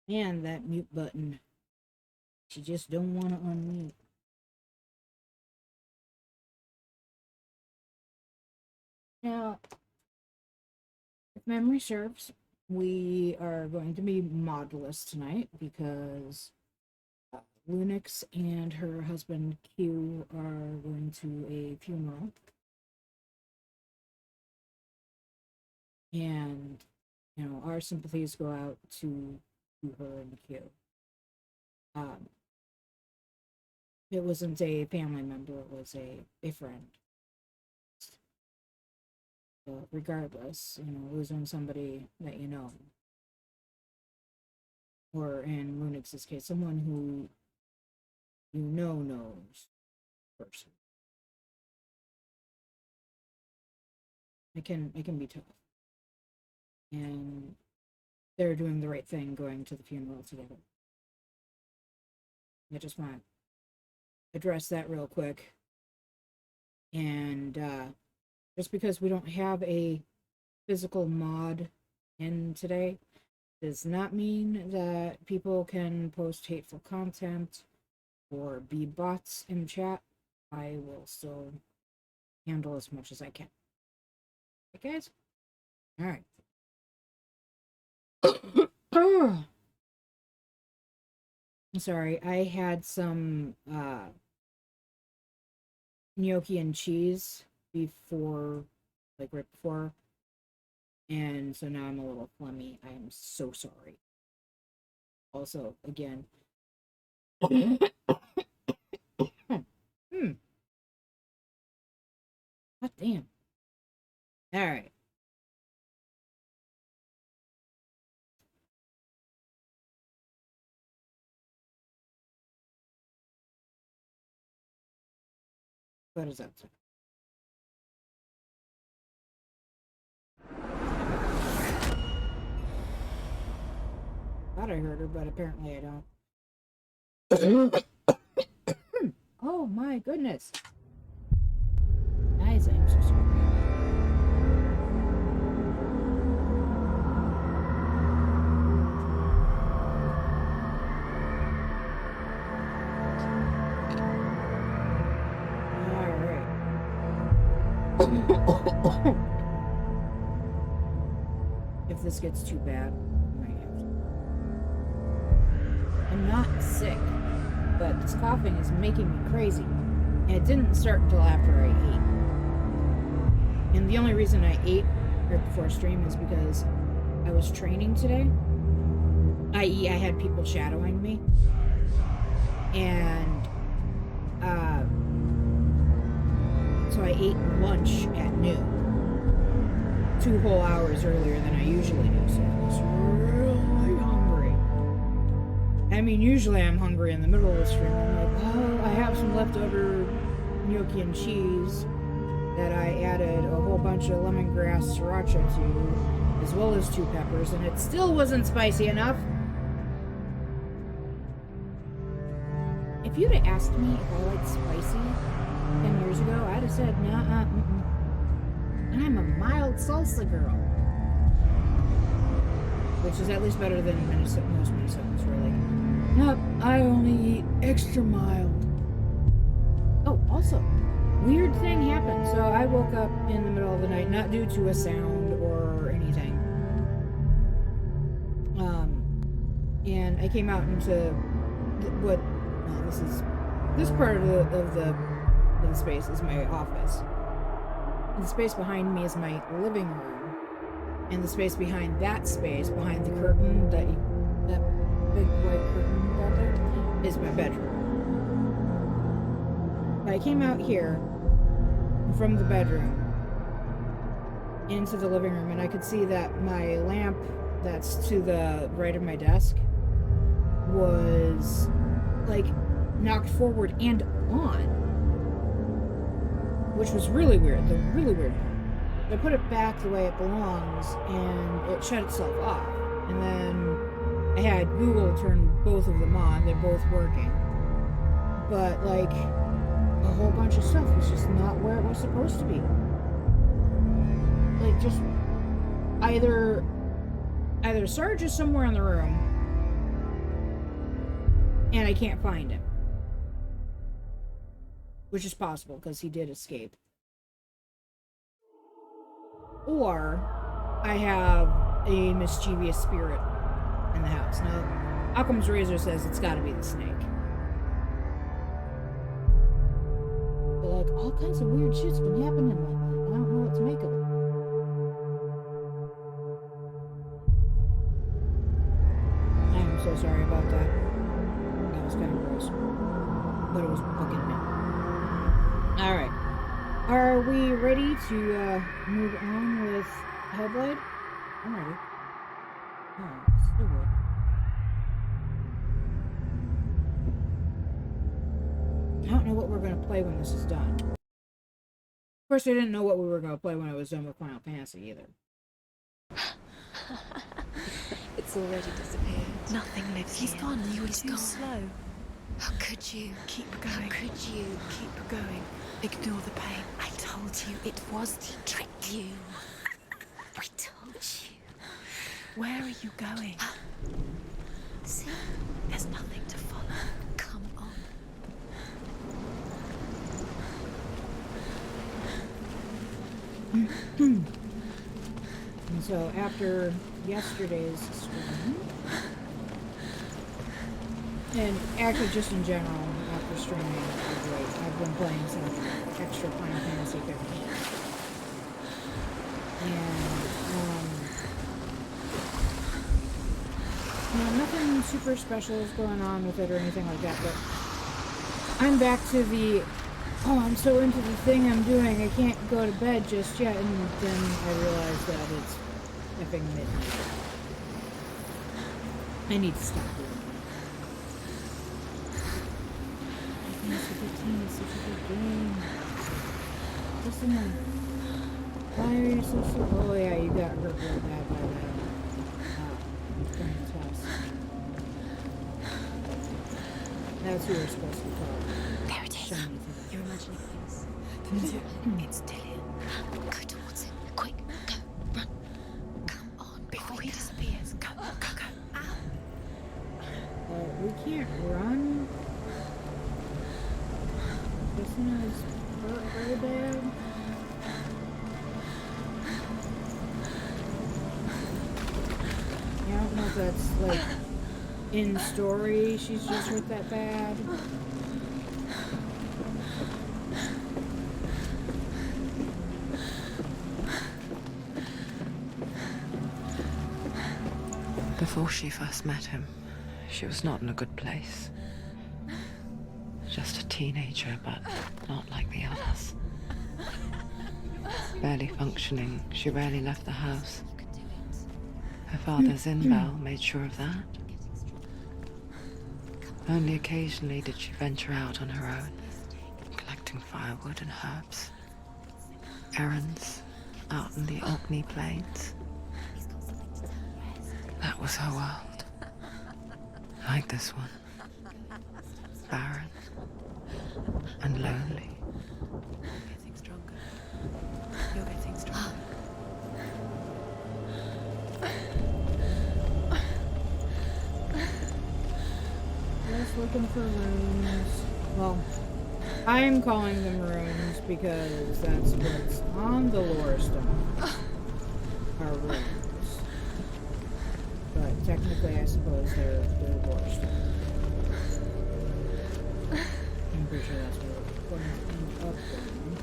And that mute button. She just don't want to unmute. Now, if memory serves, we are going to be modless tonight because Lunix and her husband Q are going to a funeral. And, you know, our sympathies go out to her and Q. It wasn't a family member, it was a friend. But regardless, you know, losing somebody that you know, or in Lunix's case, someone who you know knows the person. It can be tough. And they're doing the right thing going to the funeral together. I just want to address that real quick. And just because we don't have a physical mod in today does not mean that people can post hateful content or be bots in chat. I will still handle as much as I can. Okay, guys? Alright. I'm sorry, I had some gnocchi and cheese before, like right before, and so now I'm a little phlegmy. I am so sorry. Also, again, God damn. All right. What is that? Thought I heard her, but apparently I don't. Oh my goodness. Guys, I'm so sorry. If this gets too bad, I might have to. I'm not sick, but this coughing is making me crazy. And it didn't start until after I ate. And the only reason I ate right before stream is because I was training today. I.e., I had people shadowing me. And so I ate lunch at noon. 2 whole hours earlier than I usually do, so I was really hungry. I mean, usually I'm hungry in the middle of the stream. I'm like, oh, I have some leftover gnocchi and cheese that I added a whole bunch of lemongrass sriracha to, as well as 2 peppers, and it still wasn't spicy enough. If you'd have asked me if I liked spicy 10 years ago, I'd have said, nah, and I'm a mild salsa girl. Which is at least better than most Minnesotans who are like, nope, I only eat extra mild. Oh, also, weird thing happened. So I woke up in the middle of the night, not due to a sound or anything. And I came out into what, well, this part of the space is my office. The space behind me is my living room, and the space behind that space, behind the curtain, that big white curtain out there, is my bedroom. I came out here from the bedroom into the living room, and I could see that my lamp that's to the right of my desk was like knocked forward and on, which was really weird. The really weird part. I put it back the way it belongs, and it shut itself off. And then I had Google turn both of them on. They're both working. But, like, a whole bunch of stuff was just not where it was supposed to be. Like, just either Sarge is somewhere in the room, And I can't find him. Which is possible, because he did escape. Or I have a mischievous spirit in the house. Now, Occam's razor says it's gotta be the snake. But like, all kinds of weird shit's been happening lately. I don't know what to make of it. I am so sorry about that. That was kind of gross. But it was bugging me. Alright. Are we ready to move on with Hellblade? I'm ready. Oh, so good. I don't know what we're going to play when this is done. Of course, I didn't know what we were going to play when I was done with Final Fantasy either. It's already disappeared. Nothing lives here. He's gone. You were too gone. slow. How could you? Keep going. How could you? Keep going. Ignore the pain. I told you it was. He tricked you. I told you. Where are you going? See? There's nothing to follow. Come on. And so after yesterday's stream, and actually just in general, after streaming of late, I've been playing some extra Final Fantasy 15. And, nothing super special is going on with it or anything like that, but I'm back to the, oh, I'm so into the thing I'm doing, I can't go to bed just yet, and then I realized that it's effing midnight. I need to stop doing that. Fantasy 15 is such a good game. Listen, why are you so slow? Oh yeah, you got hurt real bad by that. During the test. That's who you're supposed to be called. There it is. Shiny thing. You're imagining things. It's still here. Go towards it. Quick. Go. Run. Come on. Before he disappears. Go. Ow. We can't run. This one is hurt very bad. Yeah, I don't know if that's like in story she's just hurt that bad. Before she first met him, she was not in a good place. Just a teenager, but not like the others. Barely functioning, she rarely left the house. Her father's in-bell made sure of that. Only occasionally did she venture out on her own, collecting firewood and herbs. Errands out in the Orkney Plains. That was her world. Like this one. Barren and lonely. Getting stronger. You're getting stronger. Just looking for runes. Well, I'm calling them runes because that's what's on the lore stone. Are runes. But technically, I suppose they're lore stone. I'm pretty sure that's what we're going to end up doing.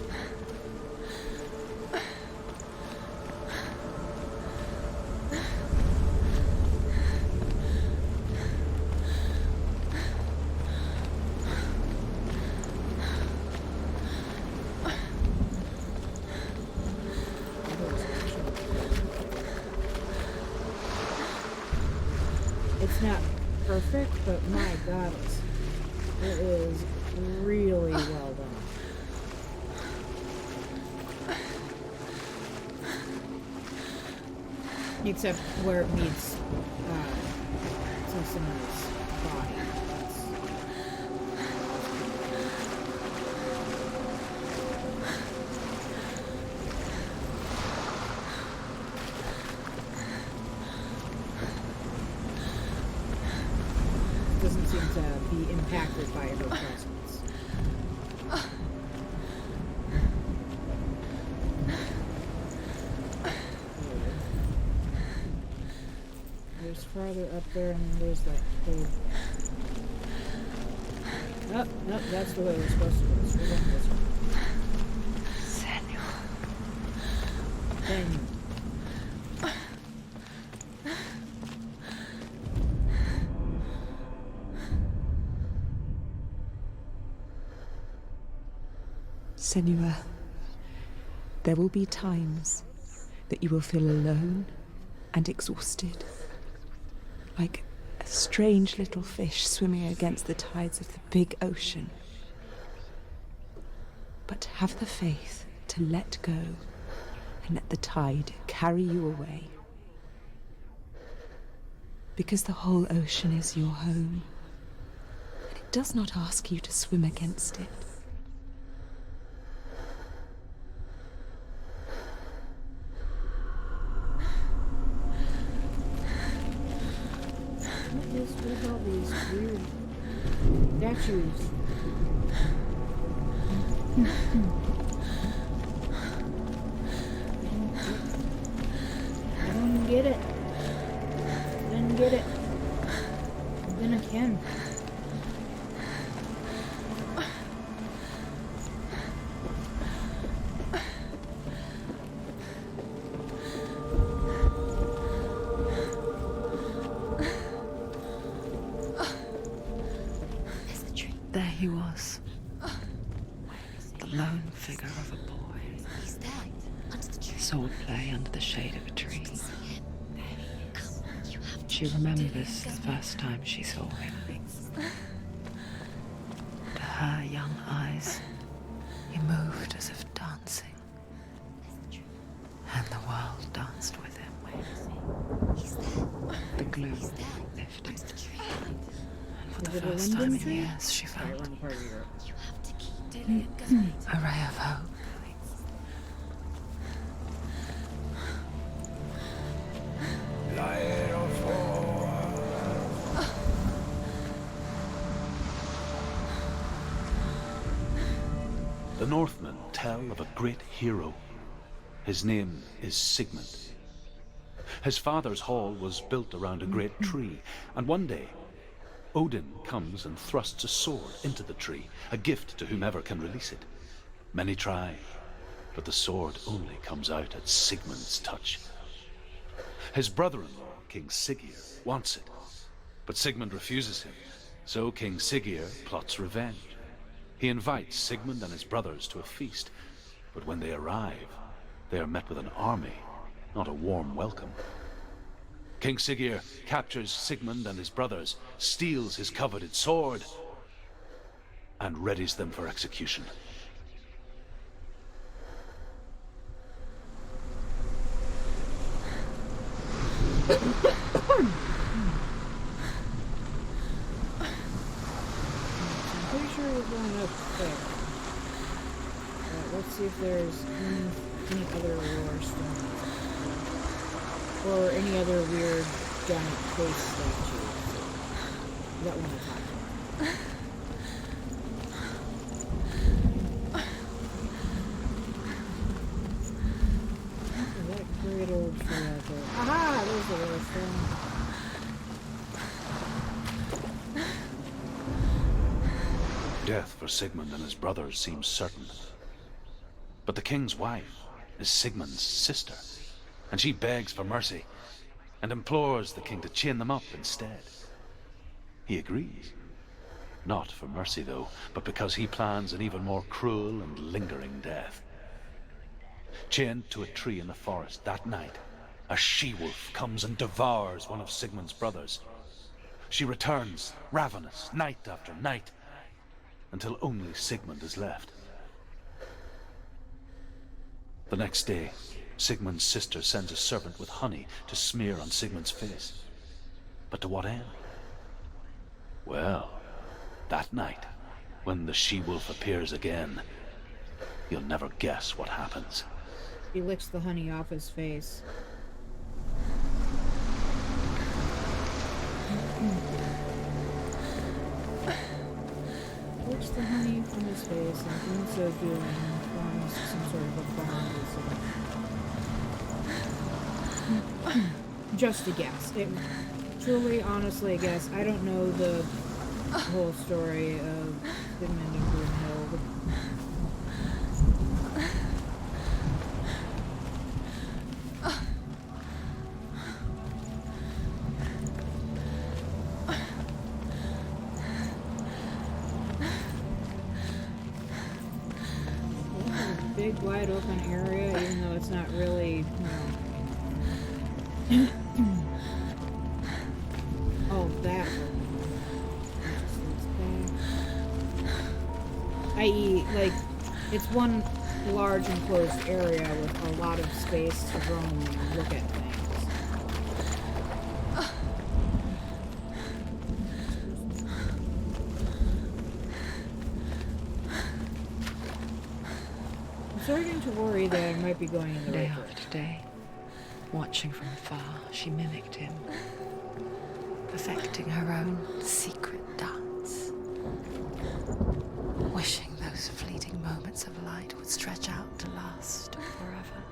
It's not perfect, but my God, it is really well done. Except where it meets Sensua's body. doesn't seem to be impacted by her presence. There's farther up there, and there's that cave. Oh, no, that's the way we're supposed to go. So we're going this way. Senua. Then Senua, there will be times that you will feel alone and exhausted, like a strange little fish swimming against the tides of the big ocean. But have the faith to let go and let the tide carry you away. Because the whole ocean is your home, and it does not ask you to swim against it. what is with all these weird statues? I don't get it. I didn't get it. But then again. There's the tree. There he was, the lone figure of a boy. He's there. Under the tree. Swordplay under the shade of a tree. See him. Come on, you have to. She remembers the first time she saw him. To her young eyes, he moved as if dancing, and the world danced with him. He's there. The gloom He's there. lifted, Under the tree. and for the Is it a first time linden in tree? years, she Sorry, felt wrong part of Europe. You have to keep a ray of hope. The Northmen tell of a great hero. His name is Sigmund. His father's hall was built around a great tree, and one day, Odin comes and thrusts a sword into the tree, a gift to whomever can release it. Many try, but the sword only comes out at Sigmund's touch. His brother-in-law, King Siggeir, wants it, but Sigmund refuses him, so King Siggeir plots revenge. He invites Sigmund and his brothers to a feast, but when they arrive, they are met with an army, not a warm welcome. King Siggeir captures Sigmund and his brothers, steals his coveted sword, and readies them for execution. I'm pretty sure we're going up there. Let's see if there's any other lore stories. Or any other weird giant face statues. That one I talked about. Is that great old tree out there? Aha! There's the lore stone. Death for Sigmund and his brothers seems certain. But the king's wife is Sigmund's sister, and she begs for mercy and implores the king to chain them up instead. He agrees. Not for mercy, though, but because he plans an even more cruel and lingering death. Chained to a tree in the forest that night, a she-wolf comes and devours one of Sigmund's brothers. She returns, ravenous, night after night, until only Sigmund is left. The next day, Sigmund's sister sends a servant with honey to smear on Sigmund's face. But to what end? Well, that night, when the she-wolf appears again, you'll never guess what happens. He licks the honey off his face. doing forms some sort of a bond. Just a guess. It truly, honestly, a guess. I don't know the whole story of Sigmund and Brunhild. Big wide open area, even though it's not really, oh, that i.e., like, it's one large enclosed area with a lot of space to roam and look at things. I'm starting to worry that I might be going in the Day right direction. after day, watching from afar, she mimicked him, perfecting her own secret dance, wishing those fleeting moments of light would stretch out to last forever.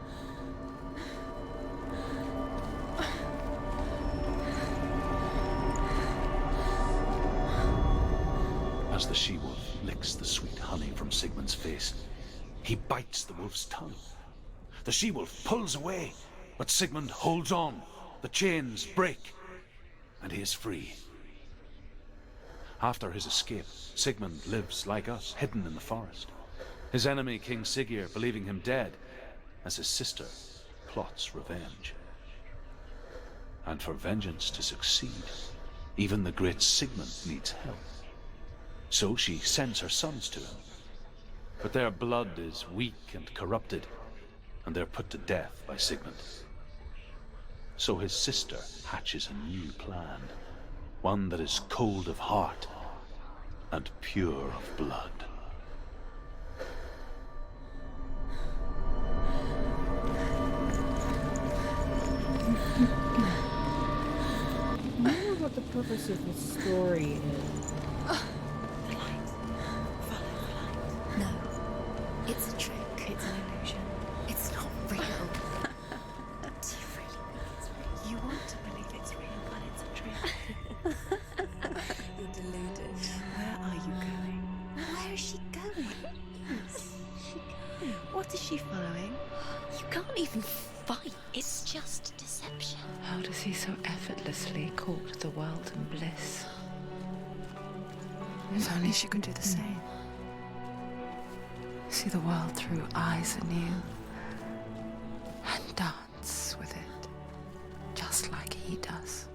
As the she-wolf licks the sweet honey from Sigmund's face, he bites the wolf's tongue. The she-wolf pulls away, but Sigmund holds on. The chains break, and he is free. After his escape, Sigmund lives like us, hidden in the forest. His enemy, King Siggeir, believing him dead, as his sister plots revenge. And for vengeance to succeed, even the great Sigmund needs help. So she sends her sons to him. But their blood is weak and corrupted, and they're put to death by Sigmund. So his sister hatches a new plan, one that is cold of heart and pure of blood. I wonder what the purpose of the story is. The light. Follow the light. No. It's a trick. It's an illusion. It's not real. Do you really think it's real? You want to believe it's real, but it's a trick. You're deluded. Where are you going? Where is she going? What is she following? You can't even fight. It's just deception. How does he so effortlessly court the world and bliss? If only she could do the same. See the world through eyes anew and dance with it, just like he does.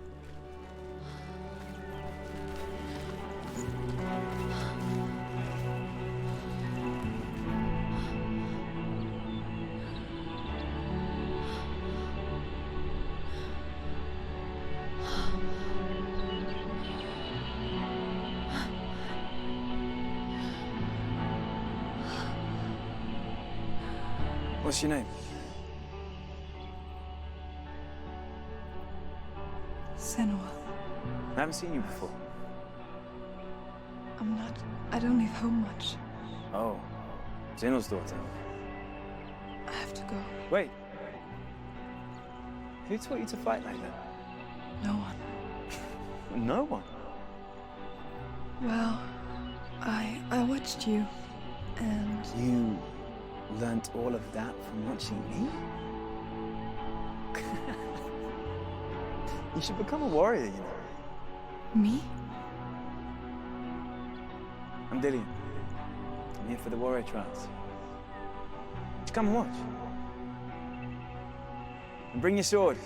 What's your name? Senua. I haven't seen you before. I don't leave home much. Oh, Zenua's daughter. I have to go. Wait. Who taught you to fight like that? No one. No one. Well, I watched you, and You learnt all of that from watching me? You should become a warrior, you know. me? I'm Dillian. I'm here for the warrior trials. Just come and watch. And bring your sword.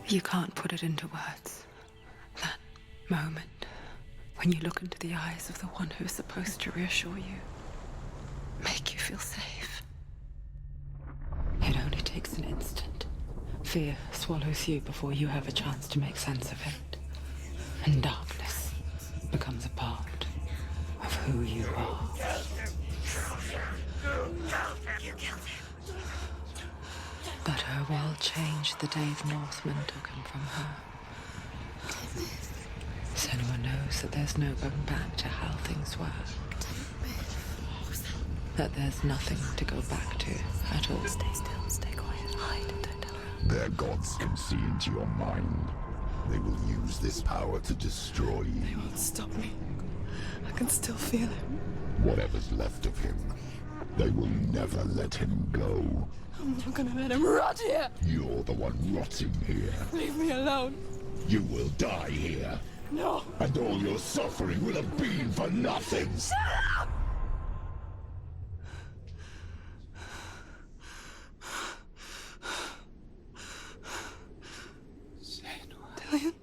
You can't put it into words. That moment when you look into the eyes of the one who is supposed to reassure you, make you feel safe. It only takes an instant. Fear swallows you before you have a chance to make sense of it. And darkness becomes a part of who you are. But her world changed the day the Northmen took him from her. Senua knows that there's no going back to how things were. That there's nothing to go back to at all. Stay still, stay quiet, hide, don't tell her. Their gods can see into your mind. They will use this power to destroy you. They won't stop me. I can still feel him. Whatever's left of him, they will never let him go. I'm not gonna let him rot here. You're the one rotting here. Leave me alone. You will die here. No. And all your suffering will have been for nothing. Shut up! Dillian?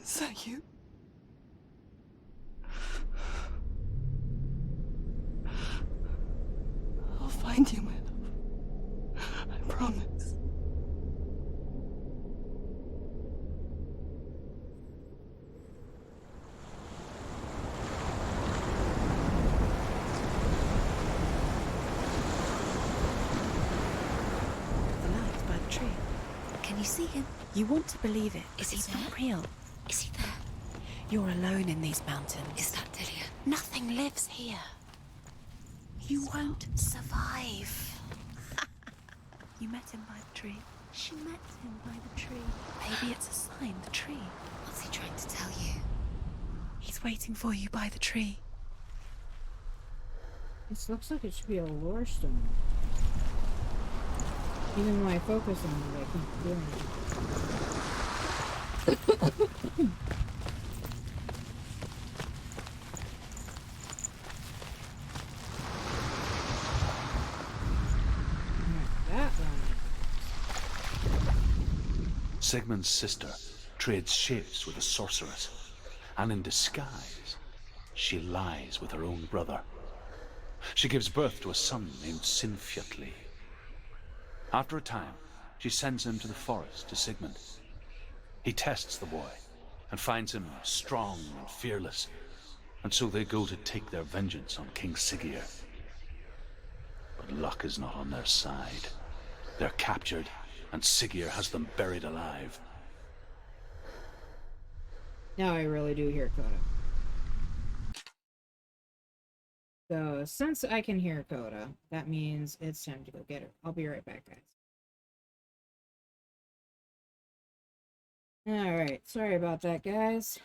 Is that you? I'll find you, my love. I promise. The light by the tree. Can you see him? You want to believe it, Is but he it's there? not real. Is he there? You're alone in these mountains. Is that Dillian? Nothing lives here. You won't survive. You met him by the tree. She met him by the tree. Maybe it's a sign, the tree. What's he trying to tell you? He's waiting for you by the tree. This looks like it should be a lore stone. Even when I focus on it, I keep doing it. That one. Sigmund's sister trades shapes with a sorceress, and in disguise, she lies with her own brother. She gives birth to a son named Sinfjotli. After a time, she sends him to the forest to Sigmund. He tests the boy and finds him strong and fearless, and so they go to take their vengeance on King Siggeir. But luck is not on their side. They're captured, and Siggeir has them buried alive. Now I really do hear Coda. So, since I can hear Coda, that means it's time to go get her. I'll be right back, guys. Alright, sorry about that, guys.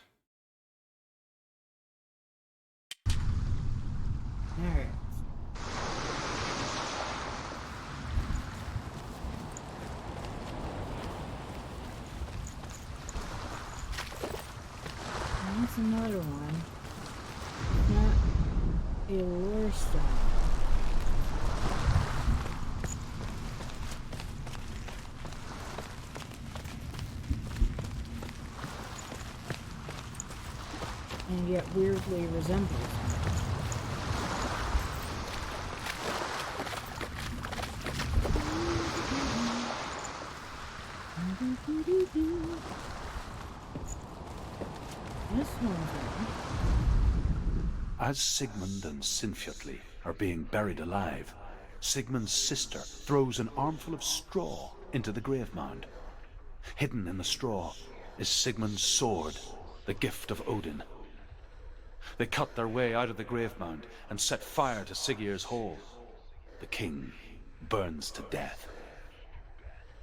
Alright. That's another one. Not a lore stone. And yet weirdly resembles. This one's one. As Sigmund and Sinfjotli are being buried alive, Sigmund's sister throws an armful of straw into the grave mound. Hidden in the straw is Sigmund's sword, the gift of Odin. They cut their way out of the grave mound and set fire to Siggeir's hall. The king burns to death.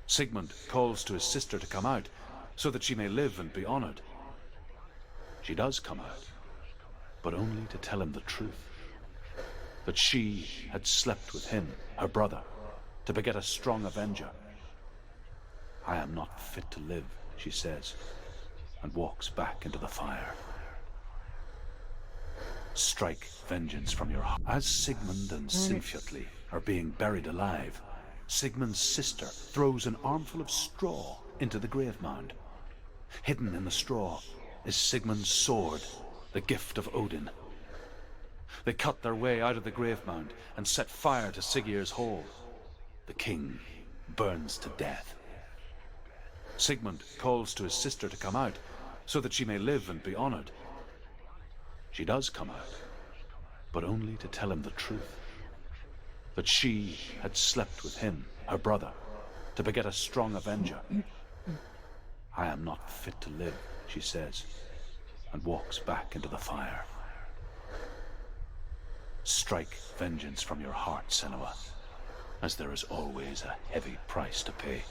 Sigmund calls to his sister to come out so that she may live and be honored. She does come out, but only to tell him the truth. That she had slept with him, her brother, to beget a strong avenger. I am not fit to live, she says, and walks back into the fire. Strike vengeance from your heart. As Sigmund and Sinfjotli are being buried alive, Sigmund's sister throws an armful of straw into the grave mound. Hidden in the straw is Sigmund's sword, the gift of Odin. They cut their way out of the grave mound and set fire to Siggeir's hall. The king burns to death. Sigmund calls to his sister to come out so that she may live and be honored. She does come out, but only to tell him the truth. That she had slept with him, her brother, to beget a strong avenger. I am not fit to live, she says, and walks back into the fire. Strike vengeance from your heart, Senua, as there is always a heavy price to pay.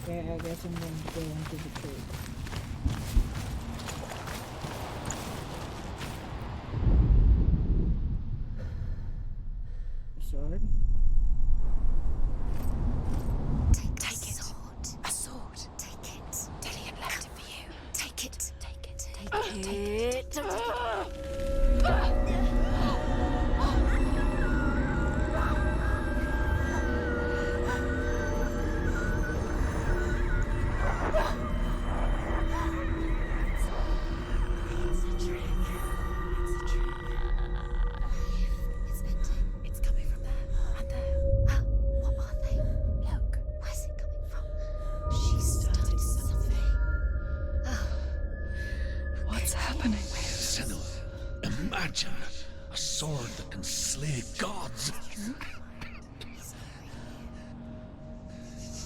Okay, I guess I'm going to go into the tree. Sword? Take it. A sword. Take it. Dillion left it for you. Take it. Take it. Take it. Imagine a sword that can slay gods.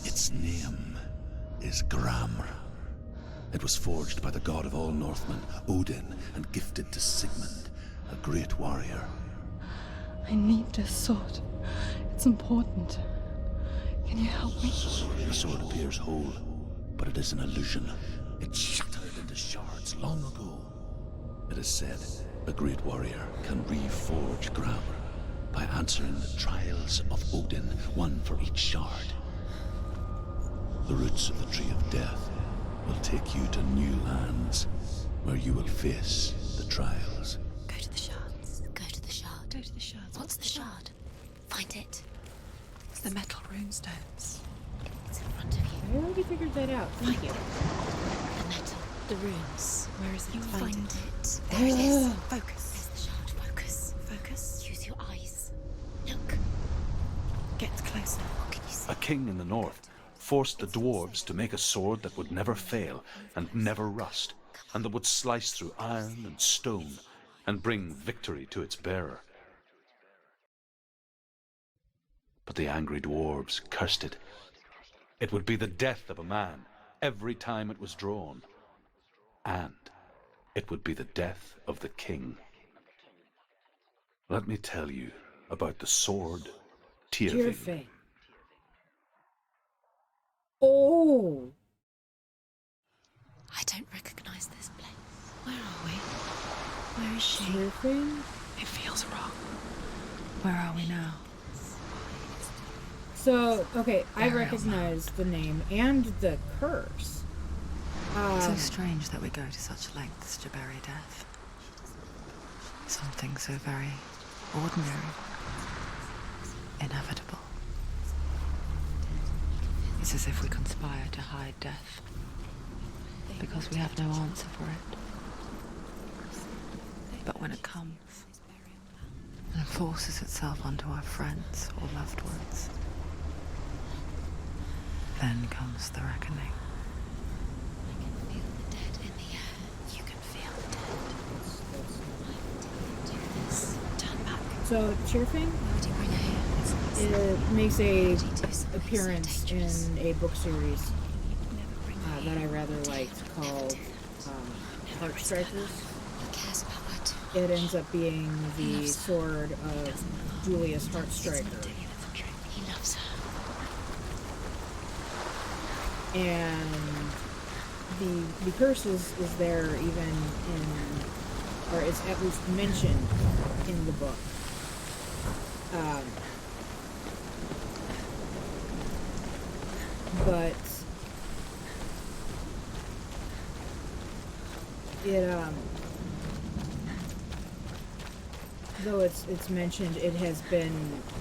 Its name is Gramr. It was forged by the god of all Northmen, Odin, and gifted to Sigmund, a great warrior. I need this sword. It's important. Can you help me? The sword appears whole, but it is an illusion. It shattered into shards long ago. It is said a great warrior can reforge Gramr by answering the trials of Odin, one for each shard. The roots of the Tree of Death will take you to new lands where you will face the trials. Go to the shards. Go to the shard. Go to the shards. What's the shard? Find it. It's the metal runestones. It's in front of you. I already figured that out. Thank you. The metal. The runes. Where is it? You Find find it. it. There it is. Focus. There's the shard. Focus. Focus. Use your eyes. Look. Get closer. What can you see? A king in the north forced the dwarves to make a sword that would never fail and never rust, and that would slice through iron and stone and bring victory to its bearer. But the angry dwarves cursed it. It would be the death of a man every time it was drawn, and it would be the death of the king. Let me tell you about the sword Cheremisinov. Cheremisinov. Oh! I don't recognize this place. Where are we? Where is she? Cheremisinov? It feels wrong. Where are we now? So, okay, I Burial recognize the name and the curse. So strange that we go to such lengths to bury death. Something so very ordinary, inevitable. It's as if we conspire to hide death, because we have no answer for it. But when it comes and forces itself onto our friends or loved ones, then comes the reckoning. I can feel the dead in the air. You can feel the dead. Do this. Turn back. So, Cheremisinov, Why would you bring her here? it makes a Would you do something appearance so dangerous? in a book series Never bring her that I here. rather liked Never called do that. Heart Strikers. He cares about her too It much. ends up being the sword of Julius Heartstriker. He loves her. And the curse is there even in, or is at least mentioned in the book. But it though it's mentioned, it has been,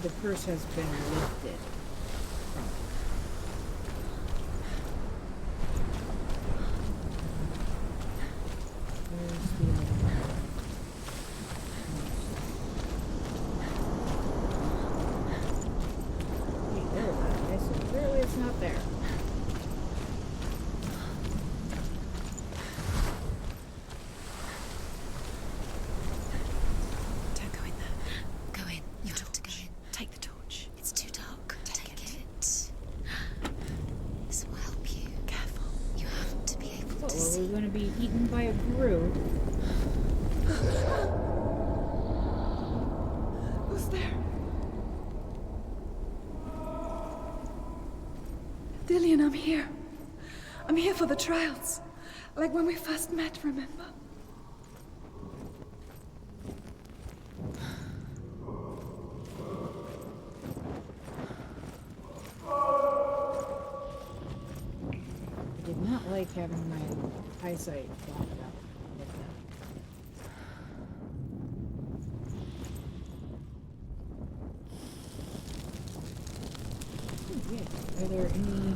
the curse has been lifted from it. Where's the other one? Wait, there it is. Okay, so clearly it's not there. Don't go in there. Go in. You have to go in. Take the torch. It's too dark. Take it. This will help you. Careful. You have to be able What, to were we see. going to be eaten by a brew? Who's there? Dillian, I'm here. I'm here for the trials. Like when we first met, remember? I did not like having my eyesight blocked out like that. Oh, yeah. Are there any...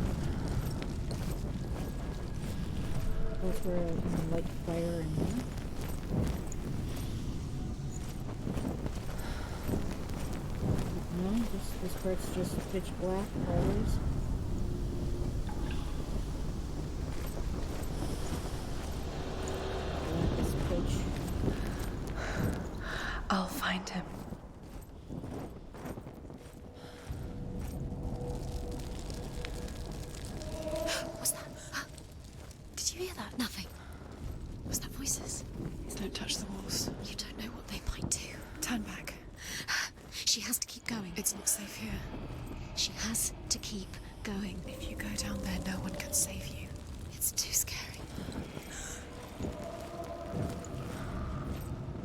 That's where I can light fire in here? No? This part's just pitch black always? Black as pitch. I'll find him. What's that? Did you hear that? Nothing. Was that voices? Don't touch the walls. You don't know what they might do. Turn back. She has to keep going. It's not safe here. She has to keep going. If you go down there, no one can save you. It's too scary.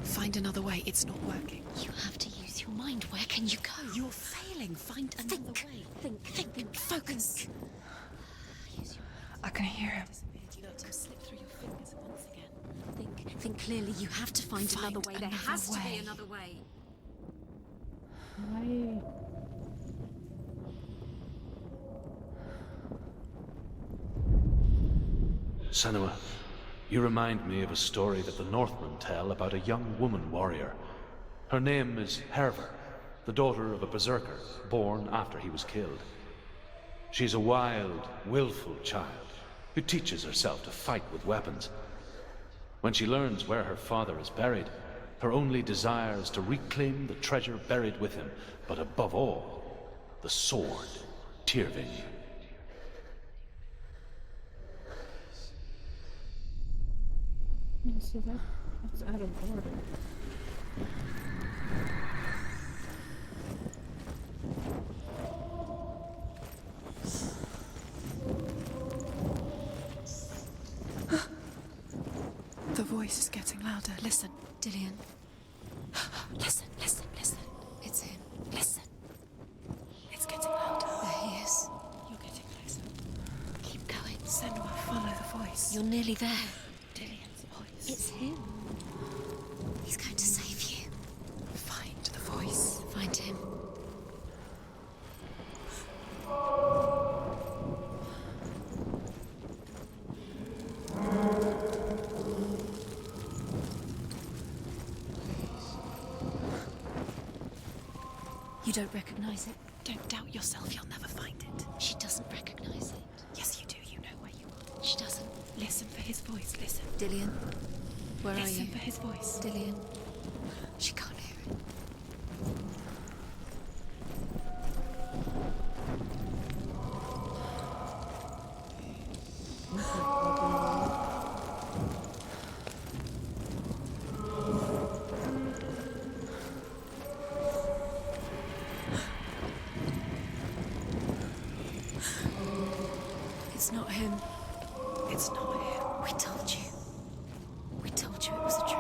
Find another way. It's not working. You have to use your mind. Where can you go? You're failing. Find another way. Think. Focus. Use your I can hear him. You let him slip through your fingers once again. think clearly. You have to find another way. There another has to way. be another way. Why? Senua, you remind me of a story that the Northmen tell about a young woman warrior. Her name is Herver, the daughter of a berserker born after he was killed. She's a wild, willful child who teaches herself to fight with weapons. When she learns where her father is buried, her only desire is to reclaim the treasure buried with him, but above all, the sword, Tyrving. See, that's out of order. The voice is getting louder. Listen. Dillian, Listen. it's him. Listen. It's getting louder. There he is. You're getting closer. Keep going. Senua, follow the voice. You're nearly there. Dillian's voice. It's him. He's going to save you. Find the voice. Find him. You don't recognize it? Don't doubt yourself. You'll never find it. She doesn't recognize it. Yes, you do. You know where you are. She doesn't. Listen for his voice. Listen. Dillian, where are Listen you? for his voice. Dillian, she can't hear it. It's not him. It's not him. We told you. We told you it was a trick.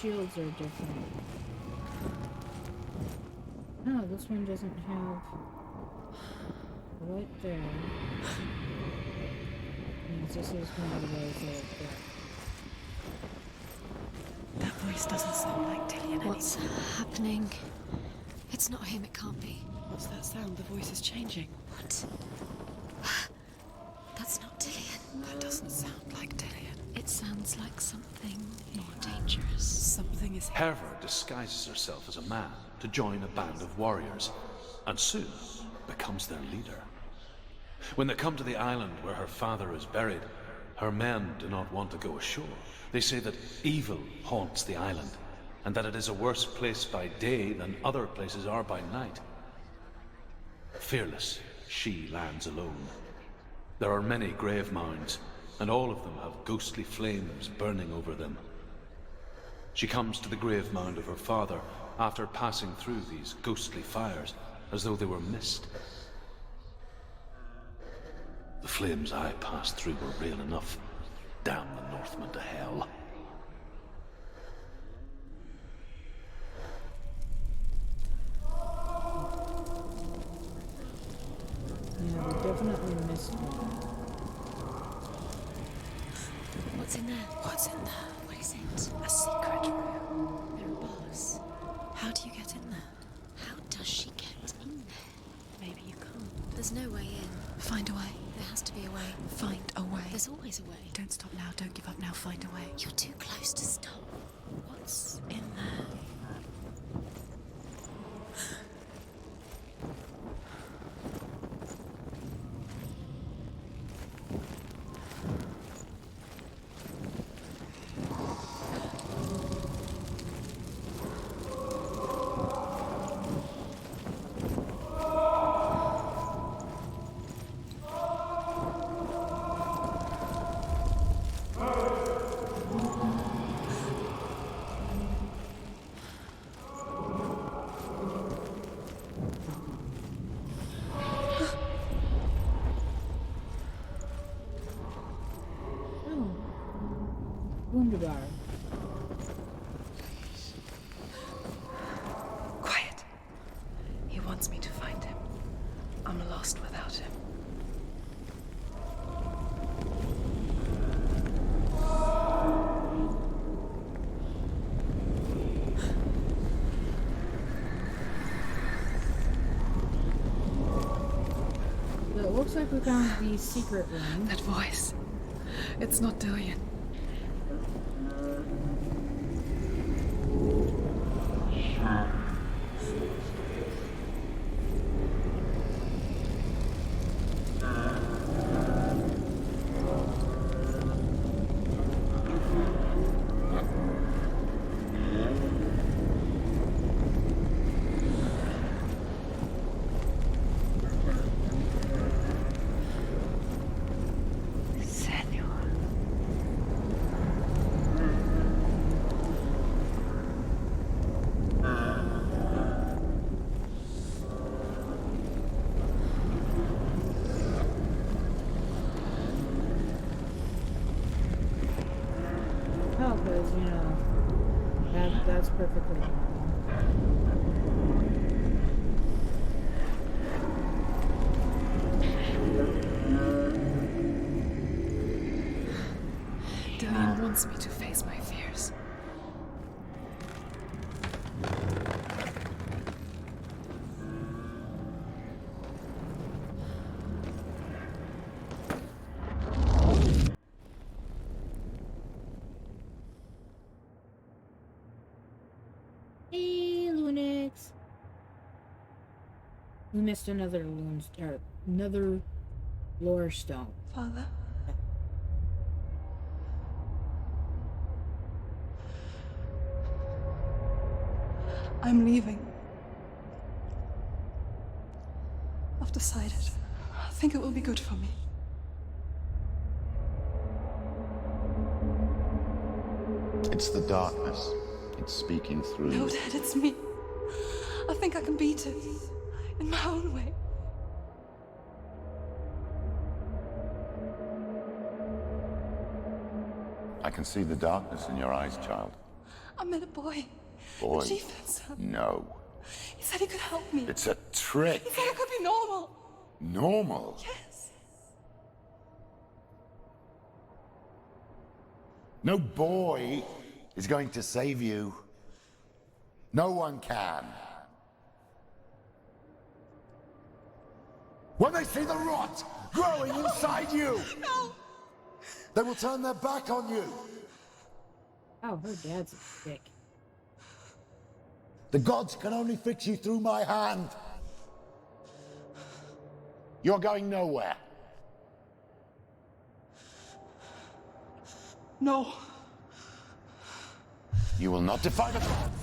shields are different. No, this one doesn't have what there. Means this is one of those that That voice doesn't sound like Dillian anymore. What's happening? It's not him, it can't be. What's that sound? The voice is changing. What? That's not Dillian. That doesn't sound like Dillian. It sounds like something more dangerous. Something is... Herver disguises herself as a man to join a band of warriors, and soon becomes their leader. When they come to the island where her father is buried, her men do not want to go ashore. They say that evil haunts the island, and that it is a worse place by day than other places are by night. Fearless, she lands alone. There are many grave mounds, and all of them have ghostly flames burning over them. She comes to the grave mound of her father after passing through these ghostly fires, as though they were mist. The flames I passed through were real enough. Damn the Northmen to hell. yeah, we definitely missed one. What's in there? What's in there? What is it? A secret room. There are bars. How do you get in there? How does she get in there? Maybe you can't. There's no way in. Find a way. There has to be a way. Find a way. There's always a way. Don't stop now. Don't give up now. Find a way. You're too close to stop. What's In there. Wunderbar. Quiet. He wants me to find him. I'm lost without him. So it looks like we found the secret room. That voice. It's not Dillian. Oh, because, you know, that's perfectly normal. Dillian wants me to face my fears. Hey, Lunix. We missed another another lore stone. Father? I'm leaving. I've decided. I think it will be good for me. It's the darkness. It's speaking through No, you. Dad, it's me. I think I can beat it. In my own way. I can see the darkness in your eyes, child. I met a boy. Boy. The chief said so. No. He said he could help me. It's a trick. He said I could be normal. Normal? Yes. No boy is going to save you. No one can. When they see the rot growing inside you, No. they will turn their back on you. Oh, her dad's a dick. The gods can only fix you through my hand. You're going nowhere. No. You will not defy the gods.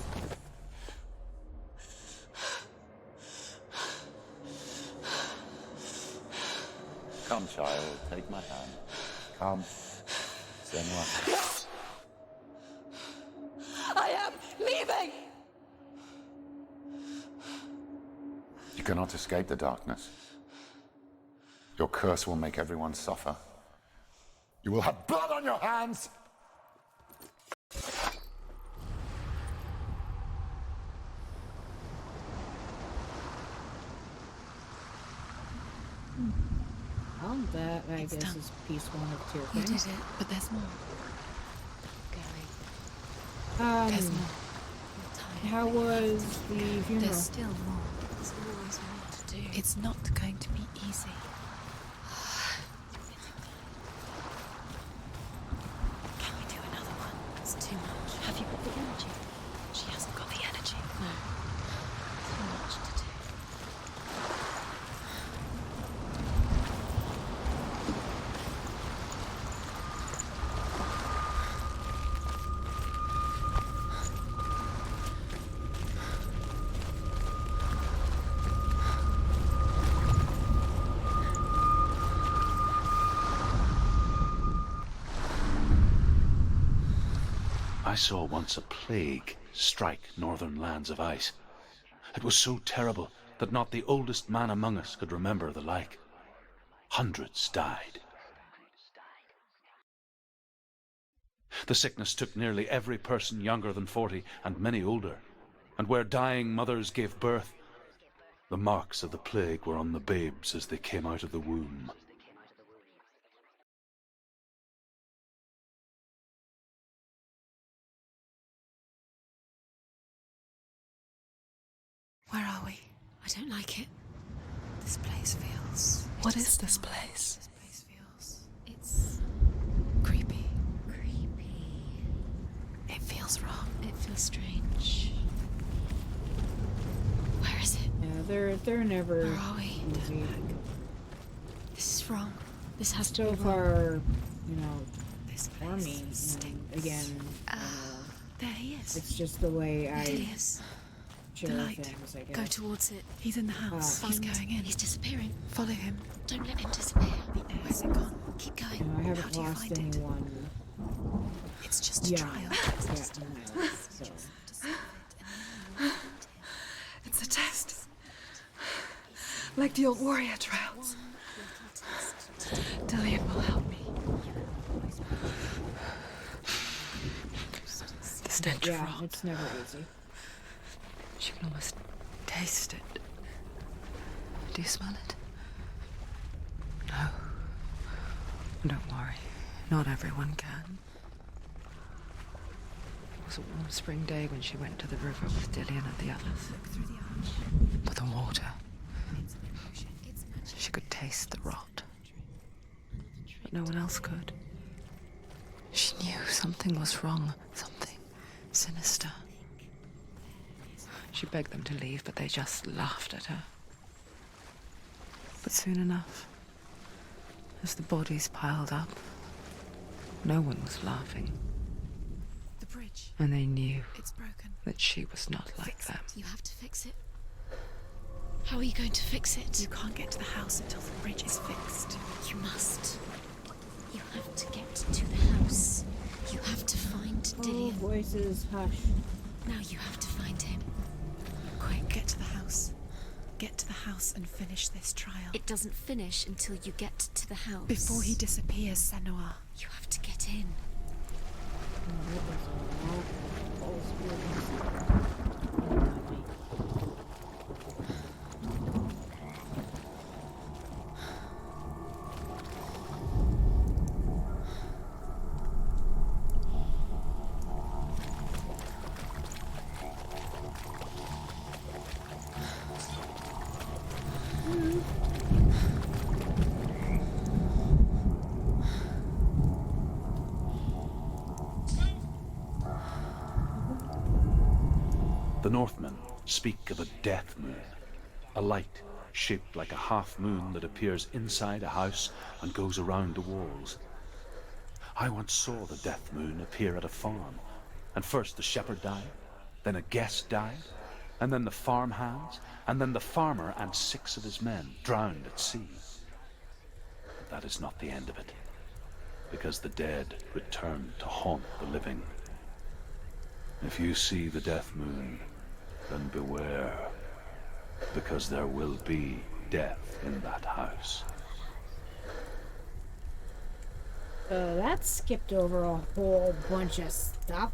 Come, child, take my hand. Come. Senua. I am leaving. You cannot escape the darkness. Your curse will make everyone suffer. You will have blood on your hands! Well, that, I It's guess, done. is piece one of tier You thing. did it, but there's more. There's more. How was the funeral? There's still more. There's always more to do. It's not going to be easy. Can we do another one? It's too much. Have you got the energy? She hasn't got the energy. No. Too much to do. I saw once a plague strike northern lands of ice. It was so terrible that not the oldest man among us could remember the like. Hundreds died. The sickness took nearly every person younger than 40 and many older. And where dying mothers gave birth, the marks of the plague were on the babes as they came out of the womb. Where are we? I don't like it. This place feels... What is this place? This place feels... It's... creepy. Creepy. It feels wrong. It feels strange. Where is it? Yeah, they're never Where are we? easy. This is wrong. This has to So be wrong. far, you know, This for place me, stinks. again, There he is. it's just the way I Delirious. share The light. things, I guess. Go towards it. He's in the house. Ah. He's going in. He's disappearing. Follow him. Don't let him disappear. Where's it gone? Keep You going. know, I How haven't do you lost find it? anyone It's just a young. trial. Yeah, in my life, so. It's a test. Like the old warrior trials. Dillian will help me. The stench of Yeah, rot. it's never easy. She can almost taste it. Do you smell it? No. Don't worry. Not everyone can. It was a warm spring day when she went to the river with Dillian and the others. Look through the arch. But the water, It's an illusion. It's magic. she could taste the rot. But no one else could. She knew something was wrong. Something sinister. She begged them to leave, but they just laughed at her. But soon enough, as the bodies piled up, no one was laughing, The bridge. and they knew It's broken. that she was not like them. You have to fix it. How are you going to fix it? You can't get to the house until the bridge is fixed. You must. You have to get to the house. You have to find Oh, Dillian. voices, hush. Now you have to find him. Quick, get to the house. Get to the house and finish this trial. It doesn't finish until you get to the house. Before he disappears, Senua. You have to get in. Oh, that was a lot of The Northmen speak of a death moon, a light shaped like a half moon that appears inside a house and goes around the walls. I once saw the death moon appear at a farm, and first the shepherd died, then a guest died, and then the farm hands, and then the farmer and 6 of his men drowned at sea. But that is not the end of it, because the dead return to haunt the living. If you see the death moon, then beware, because there will be death in that house. That skipped over a whole bunch of stuff.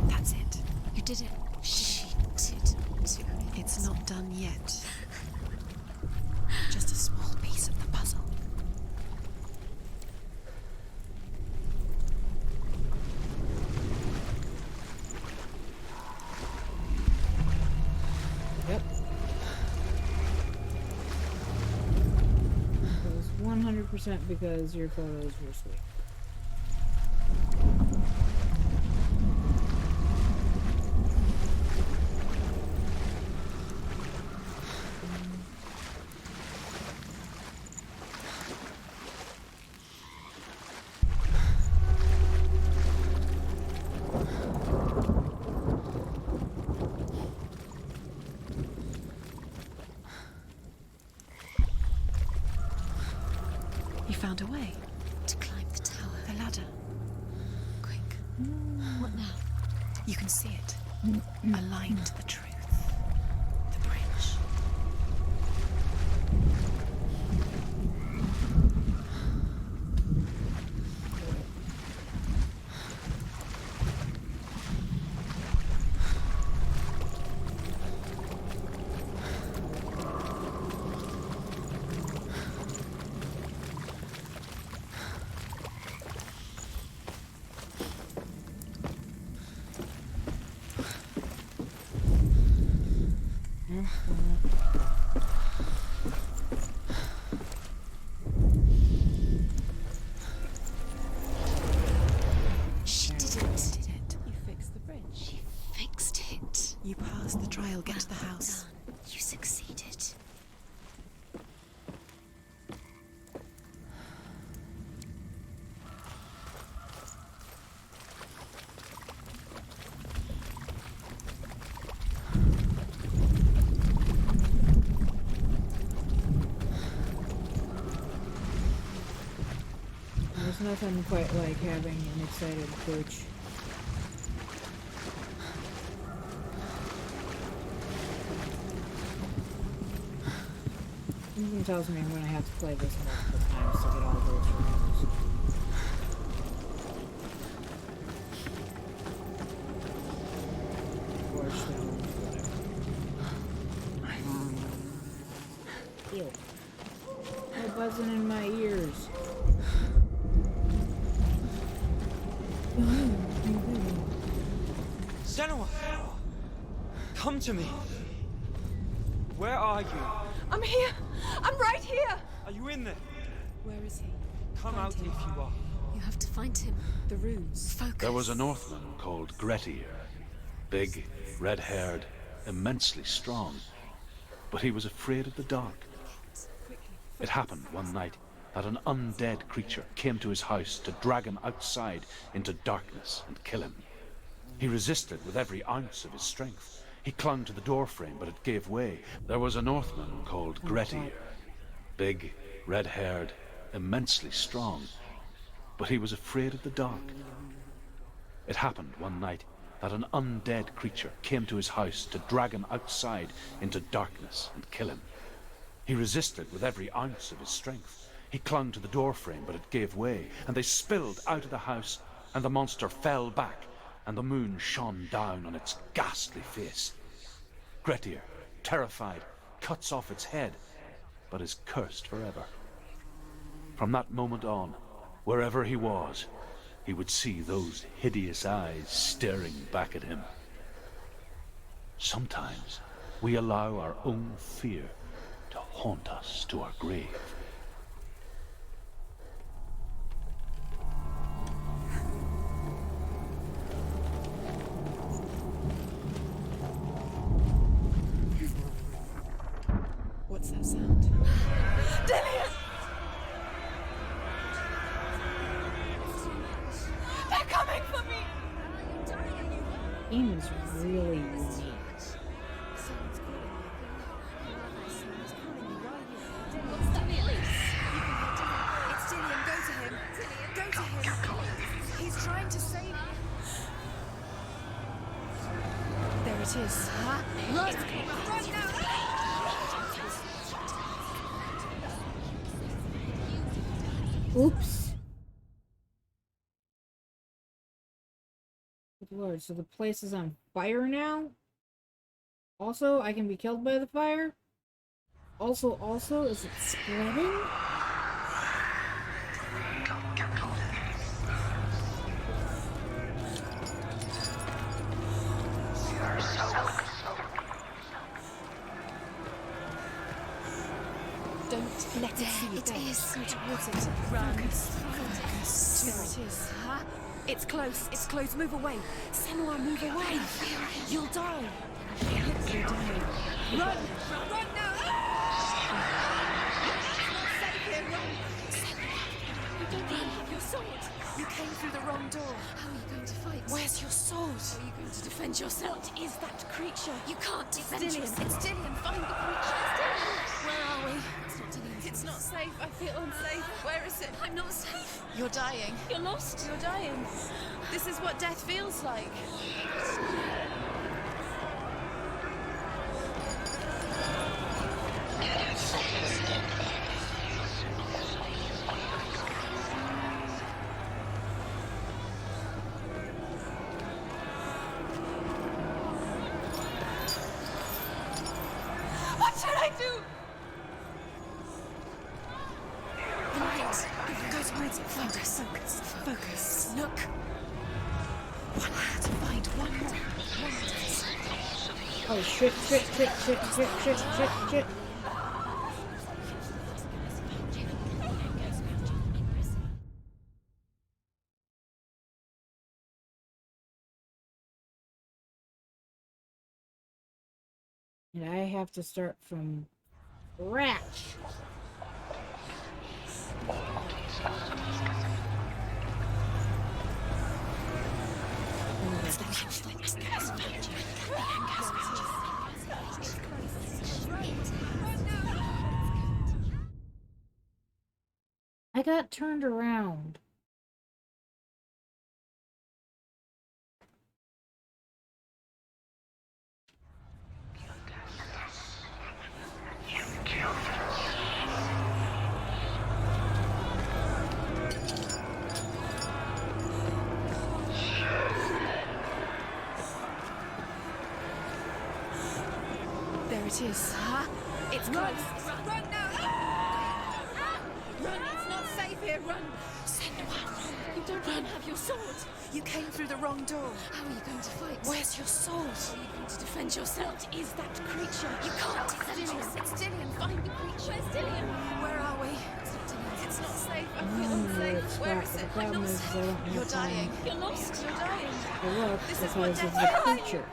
That's it. You did it. She did too. It's not done yet. Just a small piece of the puzzle. Yep. It was 100% because your photos were sweet. You found a way. To climb the tower. The ladder. Quick. What now? You can see it. Aligned to the truth. The bridge. She did it. Did it? You fixed the bridge. She fixed it. You passed the trial. Get to the house. Done. You succeeded. There's nothing quite like having an excited coach. Something tells me I'm going to have to play this multiple times to get all those rooms. Or stones, whatever. Ew. No buzzing in my ears. Senua! Come to me! Where are you? I'm here! I'm right here! Are you in there? Where is he? Come Find out him. if you are. You have to find him. The runes. Focus. There was a Northman called Grettir. Big, red-haired, immensely strong. But he was afraid of the dark. It happened one night that an undead creature came to his house to drag him outside into darkness and kill him. He resisted with every ounce of his strength. He clung to the doorframe, but it gave way. There was a Northman called Grettir. Big, red-haired, immensely strong. But he was afraid of the dark. It happened one night that an undead creature came to his house to drag him outside into darkness and kill him. He resisted with every ounce of his strength. He clung to the doorframe, but it gave way, and they spilled out of the house, and the monster fell back, and the moon shone down on its ghastly face. Grettir, terrified, cuts off its head, but is cursed forever. From that moment on, wherever he was, he would see those hideous eyes staring back at him. Sometimes we allow our own fear to haunt us to our grave. What's that sound? Dillian! They're coming for me! Game is really unique. What's that voice? It's Dillian, go to him. Go to him. He's trying to save you. There it is. Run! Run now! Oops. Good lord, so the place is on fire now? Also, I can be killed by the fire? Also, is it spreading? Don't let it see you. It is. Go towards it. Run. Focus. There it is. It's close. It's close. Move away. Senua, move away. You'll die. You're dying. Run! Run now! Save him! Run! You don't even have your sword. You came through the wrong door. How are you going to fight? Where's your sword? How are you going to defend yourself? What is that creature? You can't defend Dillian. yourself. It's Dillian. Find the creature. It's Dillian. Where are we? It's not Dillian. It's not safe. I feel unsafe. Where is it? I'm not safe. You're dying. You're lost. You're dying. This is what death feels like. What should I do? The light. Go towards it. Focus. Focus. Look. One hat. Find one more. One more. Oh shit. And I have to start from scratch. I got turned around. There it is. It's close. Run now! Run! It's not safe here. Run! Senua, run. You don't even have your sword. You came through the wrong door. How are you going to fight? Where's your sword? How are you going to defend yourself? What is that creature? You can't It's defend Dillian. yourself. It's Dillian. Find the creature. Where's Dillian? Where are we? It's not Dillian. It's not safe. I feel unsafe. Where is The it? problem is I don't You're have time dying. You're lost. You're dying. to look This is because what of death the feels like. creature.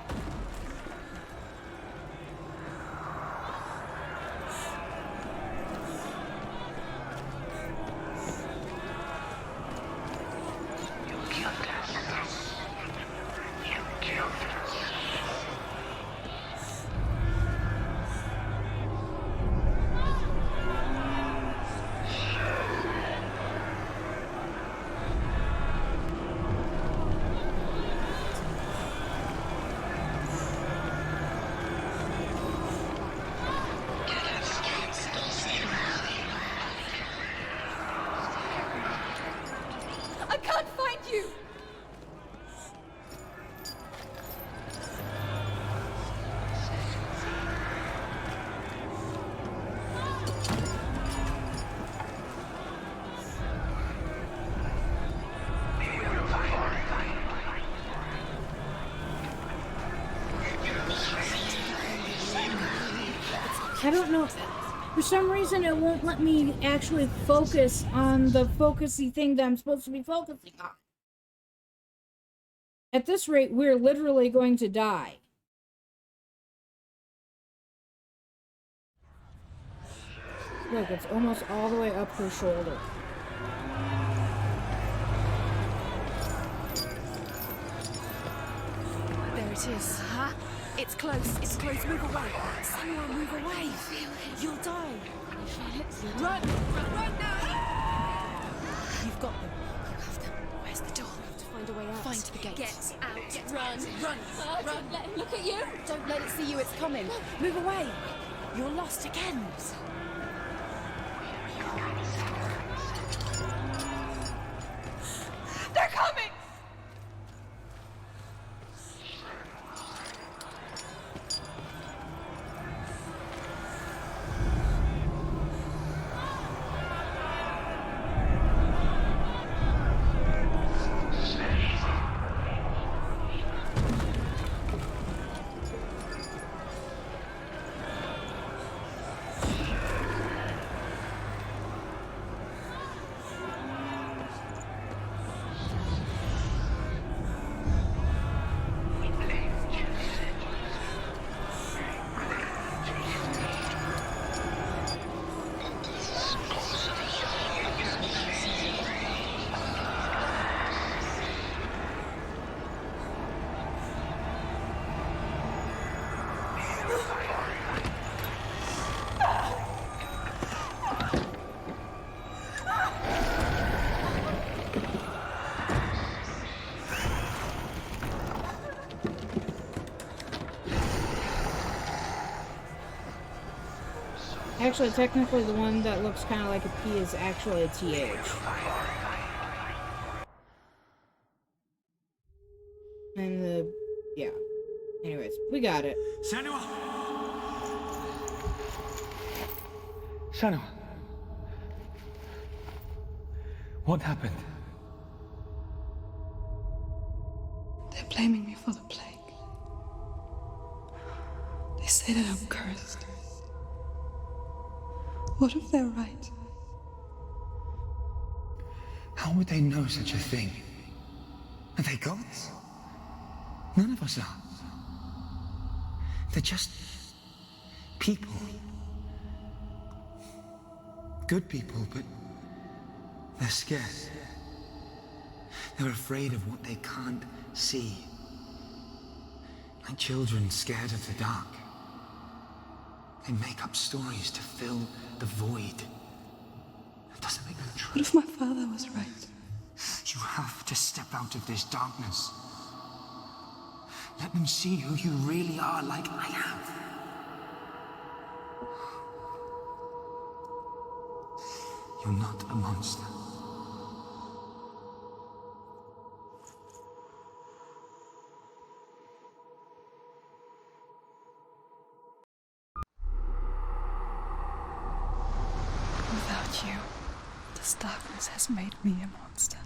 I don't know. For some reason, it won't let me actually focus on the focusy thing that I'm supposed to be focusing on. At this rate, we're literally going to die. Look, it's almost all the way up her shoulder. There it is. Huh? It's close. It's close. Move away. Senua, move away. You'll die. Run! Run now! You've got them. You have them. Where's the door? We have to find a way out. Find the gate. Get out. Run. Run. Run. Let him look at you. Don't let it see you. It's coming. Move away. You're lost again. They're coming! Actually, technically, the one that looks kind of like a P is actually a TH. And the... yeah. Anyways, we got it. Senua! Senua! What happened? They're blaming me for the plague. They say that I'm cursed. What if they're right? How would they know such a thing? Are they gods? None of us are. They're just people. Good people, but they're scared. They're afraid of what they can't see. Like children scared of the dark. They make up stories to fill the void. It doesn't make them true. What if my father was right? You have to step out of this darkness. Let them see who you really are, like I have. You're not a monster. Without you, this darkness has made me a monster.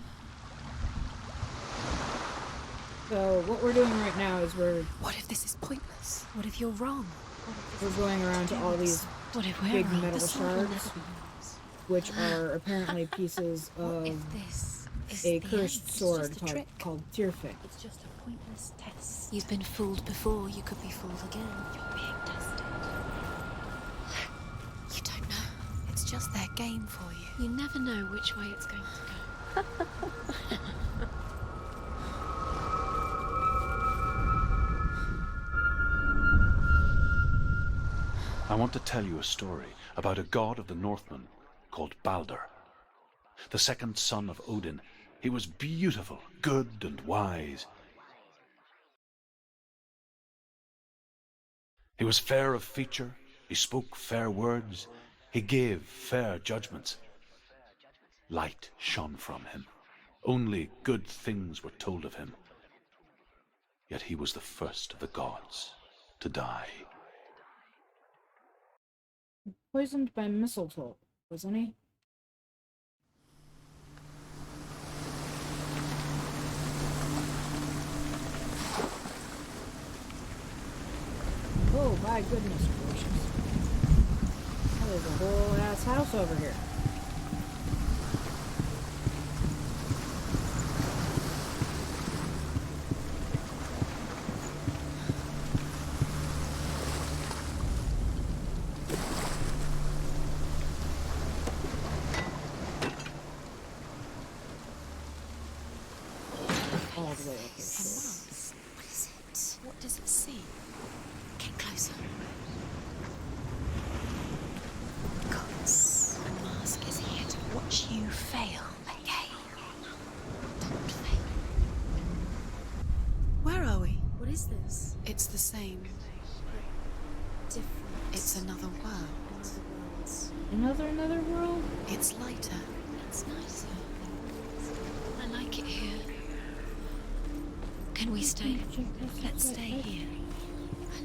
So, what we're doing right now is What if this is pointless? What if you're wrong? we're going around to all these What if we're big wrong? metal The sword will shards, never be yours. which are apparently pieces What of if this is a the cursed end? sword It's just a trick. called Tearfit. It's just a pointless test. You've been fooled before, you could be fooled again. You're being tested. You don't know. It's just their game for you. You never know which way it's going to go. I want to tell you a story about a god of the Northmen called Balder. The second son of Odin. He was beautiful, good and wise. He was fair of feature, he spoke fair words, he gave fair judgments. Light shone from him. Only good things were told of him. Yet he was the first of the gods to die. Poisoned by mistletoe, wasn't he? Oh, my goodness gracious. There's a whole ass house over here. All the way up there. What is it? What does it see? Get closer. Gods. A mask is here to watch you fail again. Don't fail. Where are we? What is this? It's the same. Different. It's another world. Another world? It's lighter. It's nicer. I like it here. Can we stay? Let's stay here.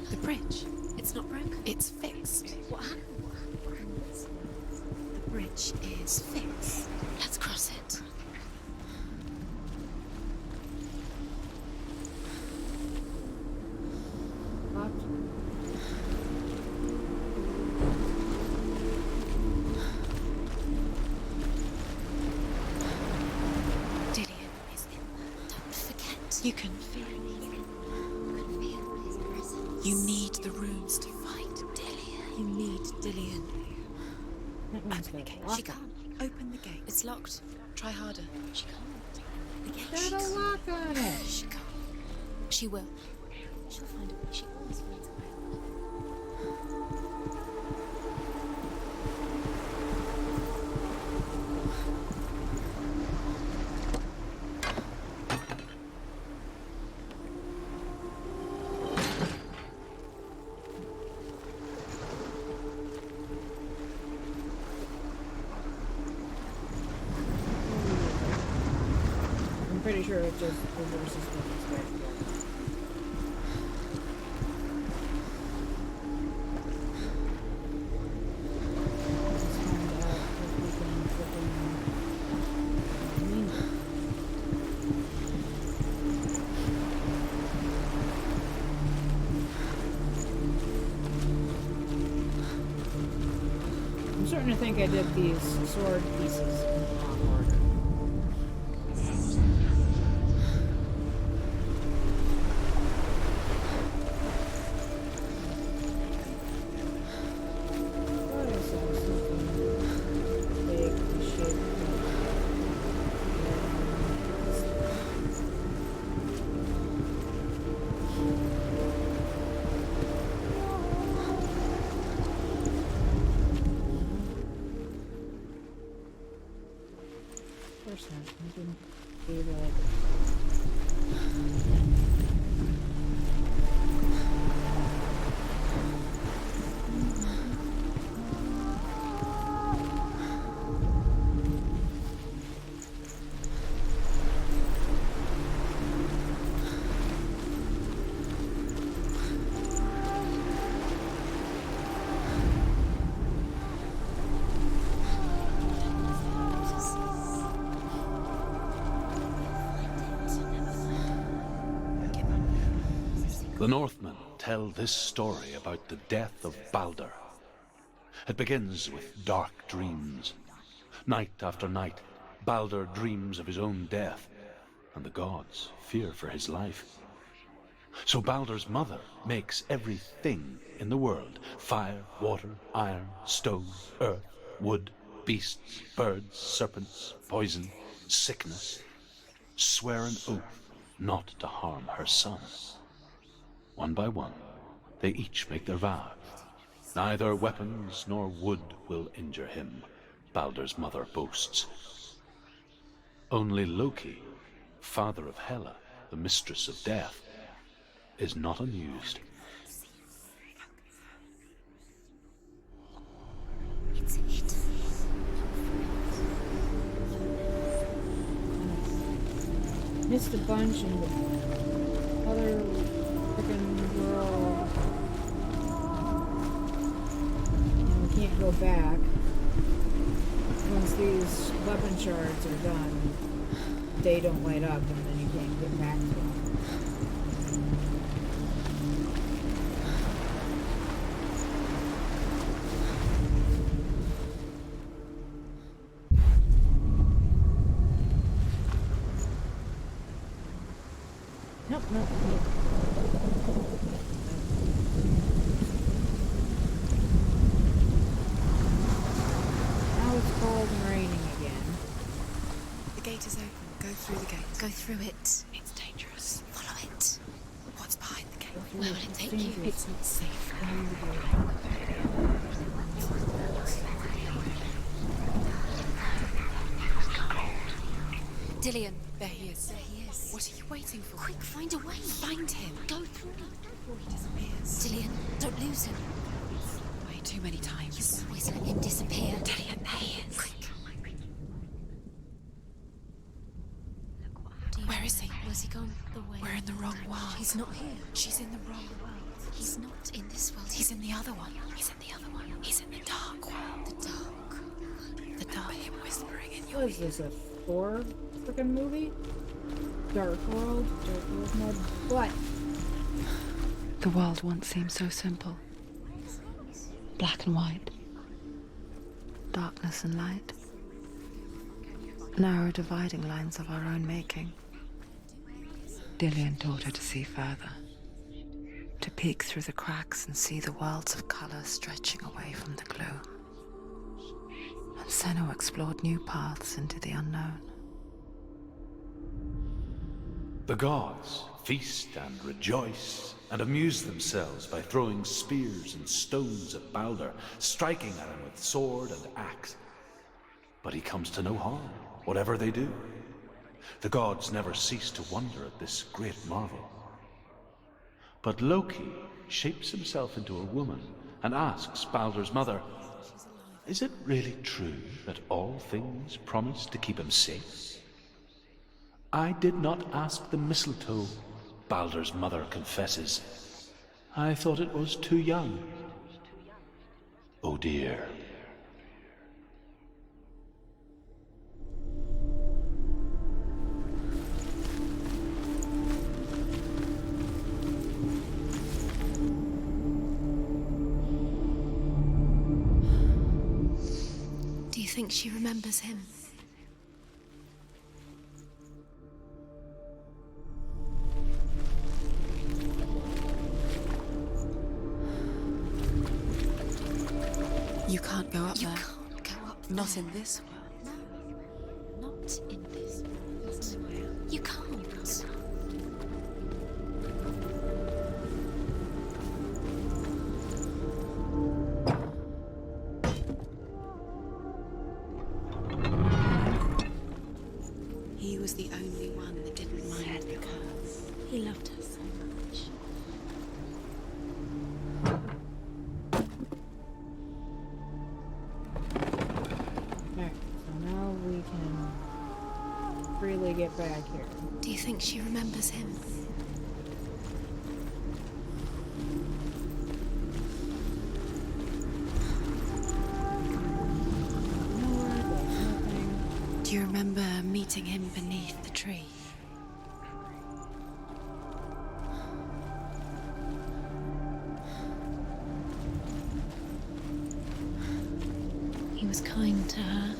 The bridge. It's not broken. It's fixed. What happened? The bridge is fixed. Let's cross it. Locked. Dillian is in there. Don't forget. You can feel it. You need the runes to fight Dillian. You need Dillian. That means Open the that gate. lock. She can't. Open the gate. It's locked. Try harder. She can't. The gate. Got a lock on it. She can't. She will. She'll find a way. She always finds a way. I'm pretty sure it just reverses when it's back together. Let's find out if we can freaking mean it. I'm starting to think I did these sword pieces in the wrong order. Thought I saw something big shaped. Of course not. I didn't be able The Northmen tell this story about the death of Baldur. It begins with dark dreams. Night after night, Baldur dreams of his own death, and the gods fear for his life. So Baldur's mother makes everything in the world: fire, water, iron, stone, earth, wood, beasts, birds, serpents, poison, sickness, swear an oath not to harm her son. One by one, they each make their vow. Neither weapons nor wood will injure him, Baldur's mother boasts. Only Loki, father of Hela, the mistress of death, is not amused. It's it. missed a bunch in the other freaking world. And we can't go back. Once these weapon shards are done, they don't light up and then you can't get back to them. Nope. Now it's cold and raining again. The gate is open. Go through the gate. Go through it. It's dangerous. Follow it. What's behind the gate? Where will it take you? It's not safe. Dillian. There he is. There he is. What are you waiting for? Quick, find a way. Find him. Go through. Before he disappears. Dillian, don't lose him. Way too many times. You always let him disappear. Dillian, there he is. Quick. Where is he? Where's he gone? The way. We're in the wrong world. He's not here. She's in the wrong world. He's not in this world. He's in the other one. He's in the other one. He's in the dark world. the dark. The dark. Him whispering in your What is this, a Thor freaking movie? Dark World mode. What? The world once seemed so simple. Black and white. Darkness and light. Narrow dividing lines of our own making. Dillian taught her to see further. To peek through the cracks and see the worlds of color stretching away from the gloom. And Senua explored new paths into the unknown. The gods feast and rejoice and amuse themselves by throwing spears and stones at Balder, striking at him with sword and axe. But he comes to no harm, whatever they do. The gods never cease to wonder at this great marvel. But Loki shapes himself into a woman and asks Balder's mother, "Is it really true that all things promise to keep him safe?" "I did not ask the mistletoe," Balder's mother confesses. "I thought it was too young." Oh dear. Do you think she remembers him? You can't go up You there. can't go up Not there. in this world. No, not in this world. You can't. He was the only one that didn't mind the curse. He loved her so much. Alright, so now we can freely get back here. Do you think she remembers him? Do you remember meeting him beneath the tree? He was kind to her.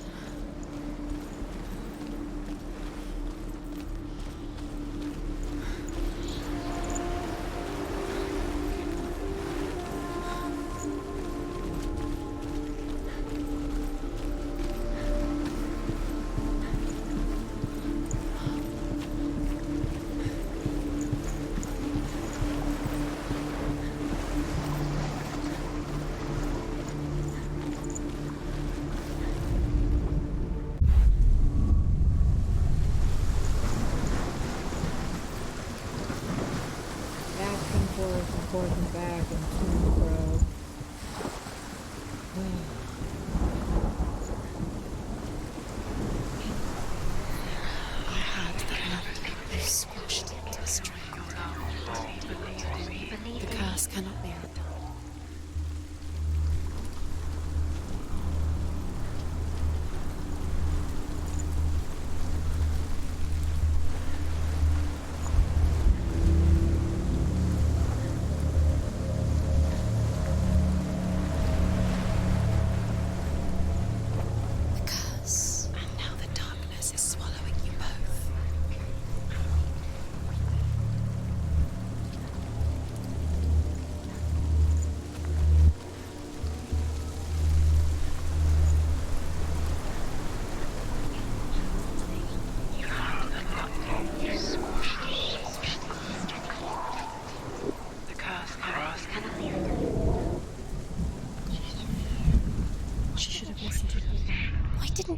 Forth and back and to and fro. I heard that London is squashed into strength. The curse cannot be undone. And now the darkness is swallowing you both.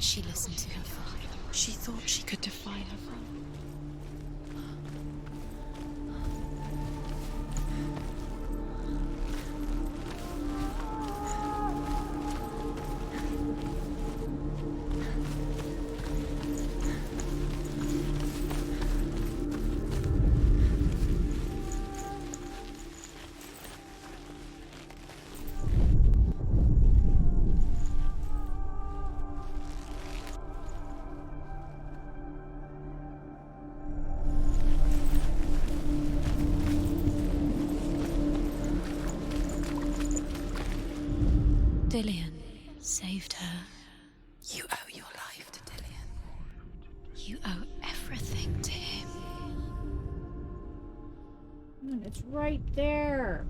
She listened to her father. She thought she could defy her father. Dillion saved her. You owe your life to Dillion. You owe everything to him. And it's right there.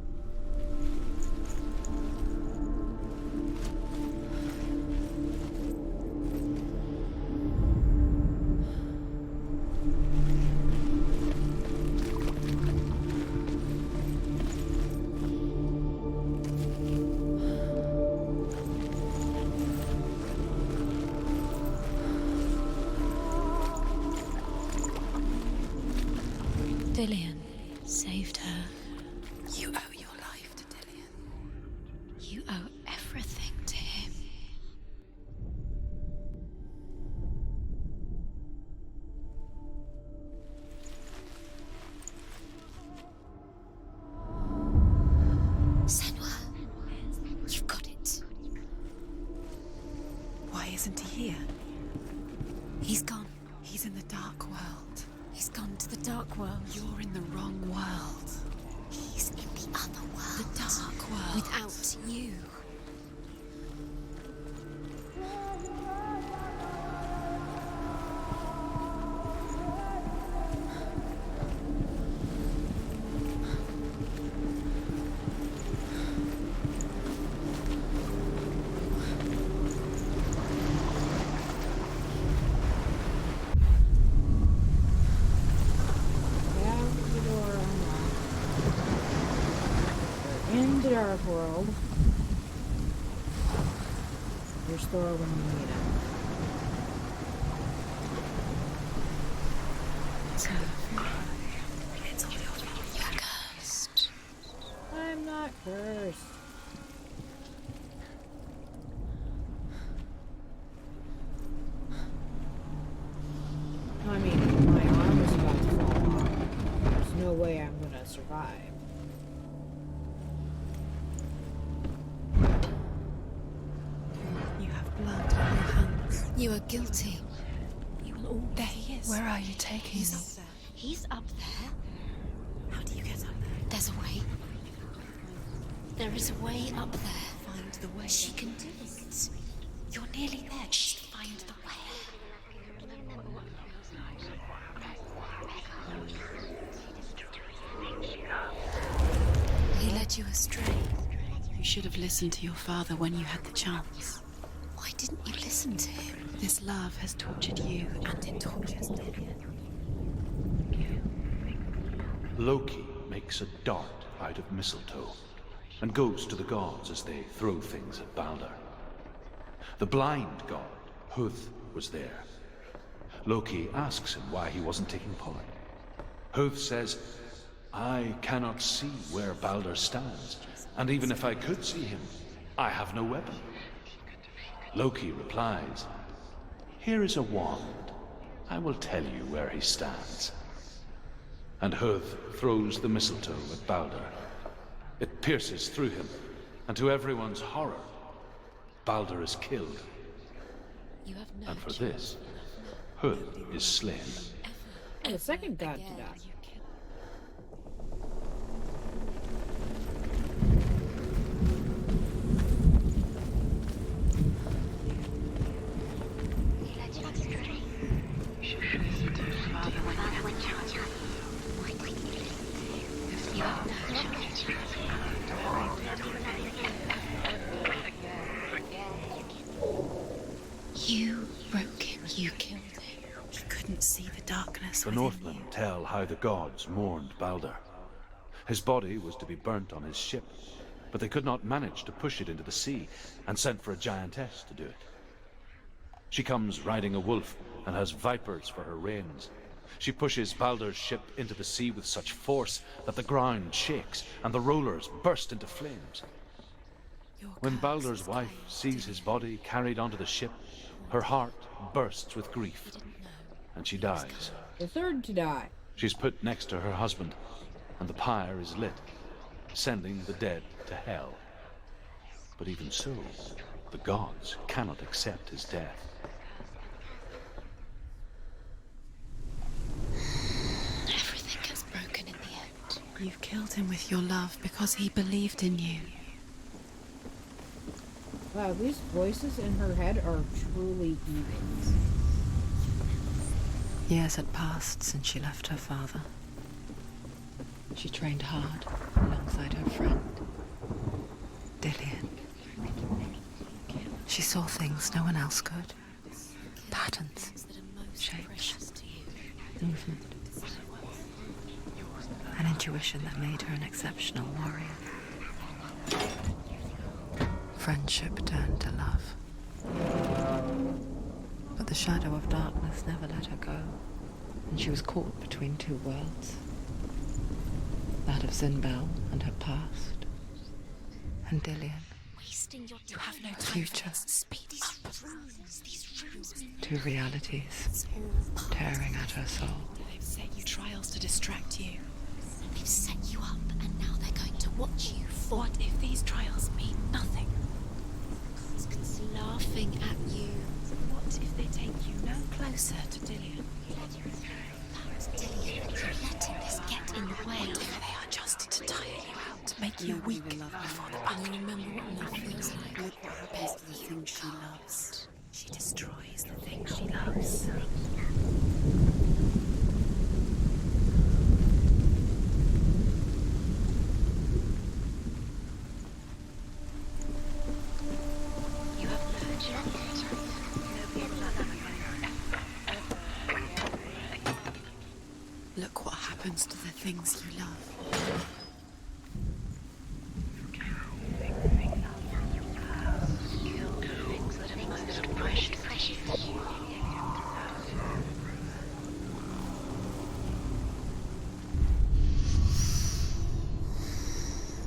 Dillion saved her. You owe your life to Dillion. You owe everything to him. Senua, you've got it. Why isn't he here? He's gone. He's in the dark world. He's gone to the dark world. You're in the wrong world. He's in the other world. The dark world. Without you. In the dark world. Restore when you need it. It's all your fault. You're cursed. I'm not cursed. I mean, my arm is about to fall off. There's no way I'm gonna survive. You have blood on your hands. You are guilty. You will all. There he is. Where are you taking He's me? up there. He's up there. How do you get up there? There's a way. There is a way up there. Find the way. She can do it. You're nearly there. Just find the way. He led you astray. You should have listened to your father when you had the chance. Why didn't you listen to him? This love has tortured you, and it tortures Dillion. Loki makes a dart out of mistletoe and goes to the gods as they throw things at Balder. The blind god, Huth, was there. Loki asks him why he wasn't taking part. Huth says, I cannot see where Balder stands, and even if I could see him, I have no weapon. Loki replies, here is a wand. I will tell you where he stands. And Huth throws the mistletoe at Balder. It pierces through him, and to everyone's horror, Balder is killed. You have no And for this, Huth is slain. And the second god to die. You broke him. You killed him. He couldn't see the darkness The within Northmen you. tell how the gods mourned Balder. His body was to be burnt on his ship, but they could not manage to push it into the sea and sent for a giantess to do it. She comes riding a wolf and has vipers for her reins. She pushes Baldur's ship into the sea with such force that the ground shakes and the rollers burst into flames. When Baldur's wife sees his body carried onto the ship, her heart bursts with grief, and she dies. The third to die. She's put next to her husband, and the pyre is lit, sending the dead to hell. But even so, the gods cannot accept his death. Everything gets broken in the end. You killed him with your love because he believed in you. Wow, these voices in her head are truly evil. Years had passed since she left her father. She trained hard alongside her friend, Dillian. She saw things no one else could. Patterns, shapes, movement. An intuition that made her an exceptional warrior. Friendship turned to love. But the shadow of darkness never let her go, and she was caught between two worlds. That of Zinbel and her past, and Dillian. You have no future. These rooms. Two realities tearing at her soul. They've set you trials to distract you. They've set you up, and now they're going to watch you fall. What if these trials mean nothing? God's laughing at you. What if they take you no closer to Dillian? Dillian, you're letting this get in the way. What if they are just to tire you out, to make you weak before the battle? Remember what love feels like. Look what happens to the things she loves. She destroys the things she loves. You have Look what happens to the things you love.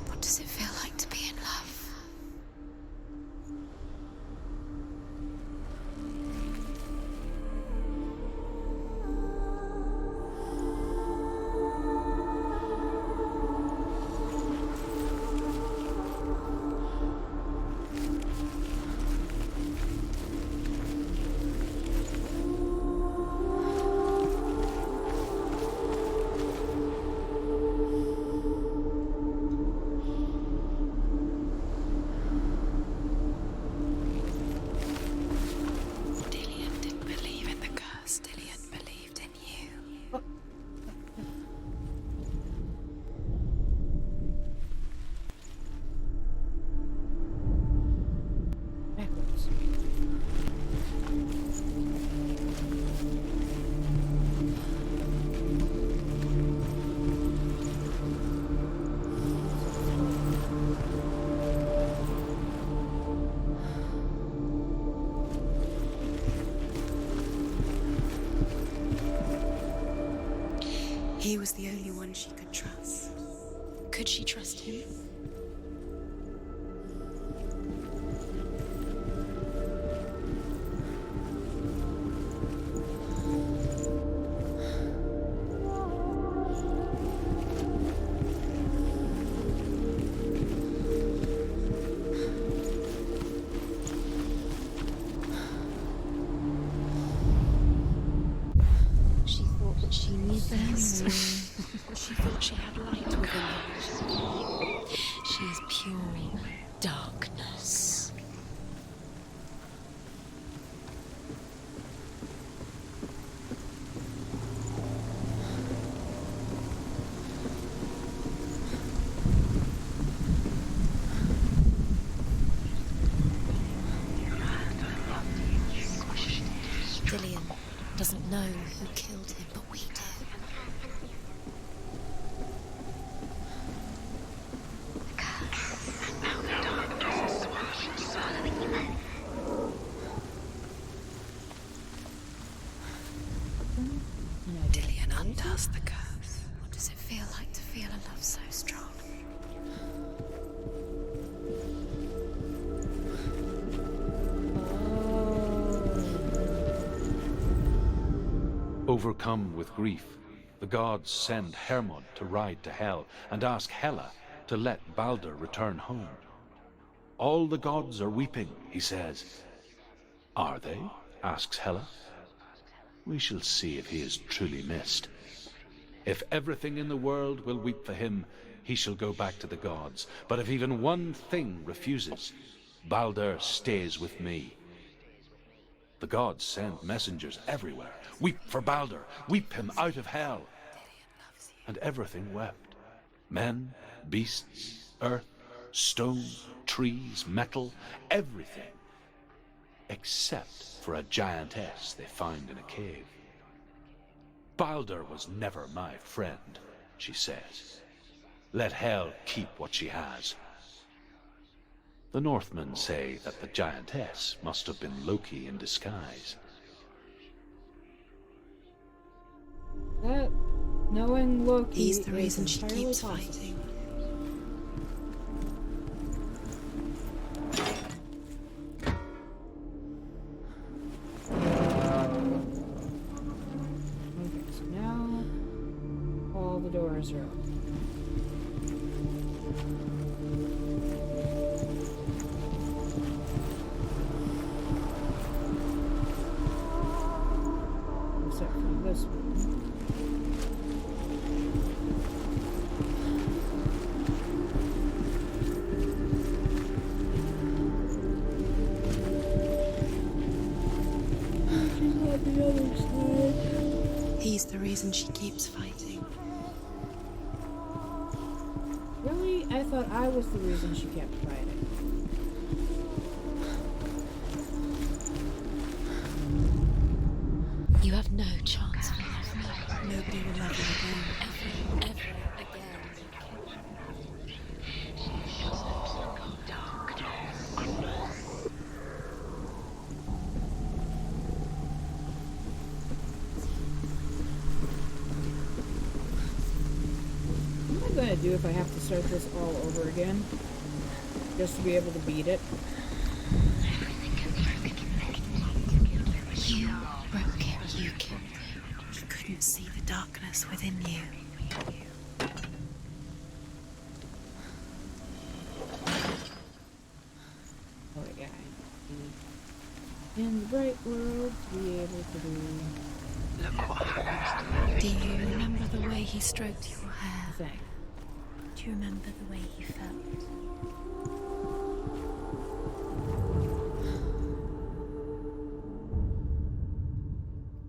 What does it feel like to be in love? Dillian didn't believe in the curse. Dillian believed in you. Backwards. He was the only one she could trust. Could she trust him? She thought that she knew best. She thought she had light within her. She is pure darkness. Dillian doesn't know who killed him, but we do. feel a love so strong. Overcome with grief, the gods send Hermod to ride to Hell and ask Hela to let Balder return home. All the gods are weeping, he says. Are they? Asks Hela. We shall see if he is truly missed. If everything in the world will weep for him, he shall go back to the gods. But if even one thing refuses, Balder stays with me. The gods send messengers everywhere. Weep for Balder, weep him out of Hell. And everything wept. Men, beasts, earth, stone, trees, metal, everything. Except for a giantess they found in a cave. Balder was never my friend, she says. Let Hel keep what she has. The Northmen say that the giantess must have been Loki in disguise. That, knowing Loki, He's the is reason she entirely keeps possible. fighting. Okay, so now all the doors are open. Except for this one. The other side. He's the reason she keeps fighting. Really? I thought I was the reason she kept fighting. You have no chance of love. Nobody will love you again. Ever again. What am I going to do if I have to start this all over again? Just to be able to beat it? You broke it. You killed him. He couldn't see the darkness within you. Oh yeah. In the bright world to be able to do. Look what happened. Do you remember the way he stroked your hair? Thing. Do you remember the way he felt?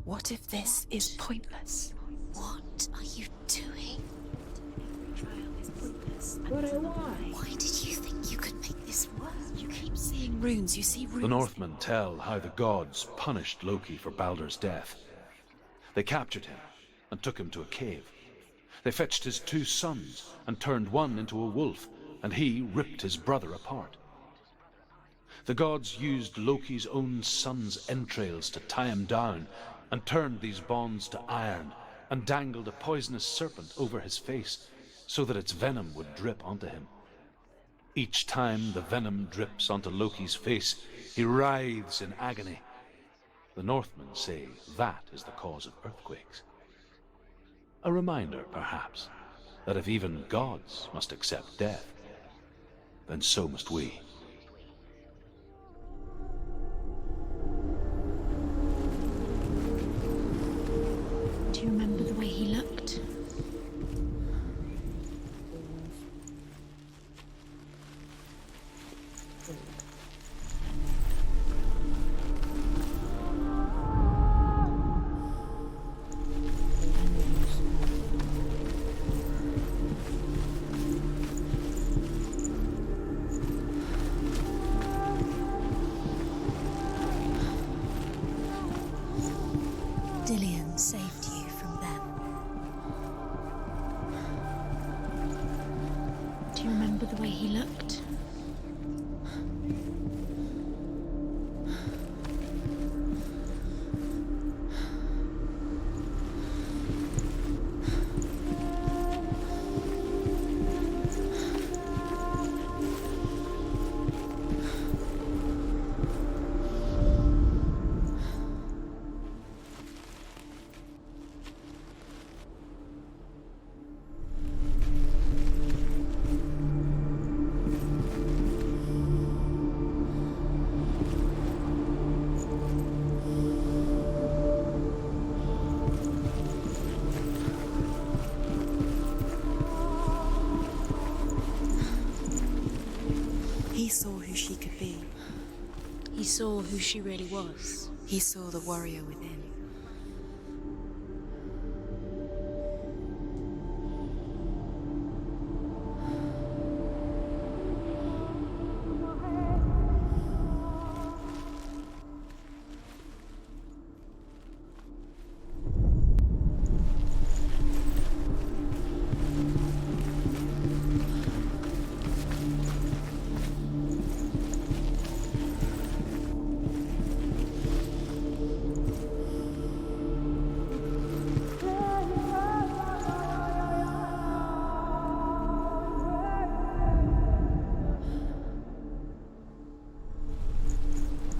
What if this is pointless? What are you doing? Every trial is pointless. What I want. Why did you think you could make this work? You keep seeing Runes, you see runes. The Northmen tell how the gods punished Loki for Balder's death. They captured him and took him to a cave. They fetched his 2 sons and turned one into a wolf, and he ripped his brother apart. The gods used Loki's own son's entrails to tie him down and turned these bonds to iron and dangled a poisonous serpent over his face so that its venom would drip onto him. Each time the venom drips onto Loki's face, he writhes in agony. The Northmen say that is the cause of earthquakes. A reminder, perhaps, that if even gods must accept death, then so must we. Do you remember the way he looked? Dillion saved you from them. Do you remember the way he looked? who she could be. He saw who she really was. He saw the warrior within.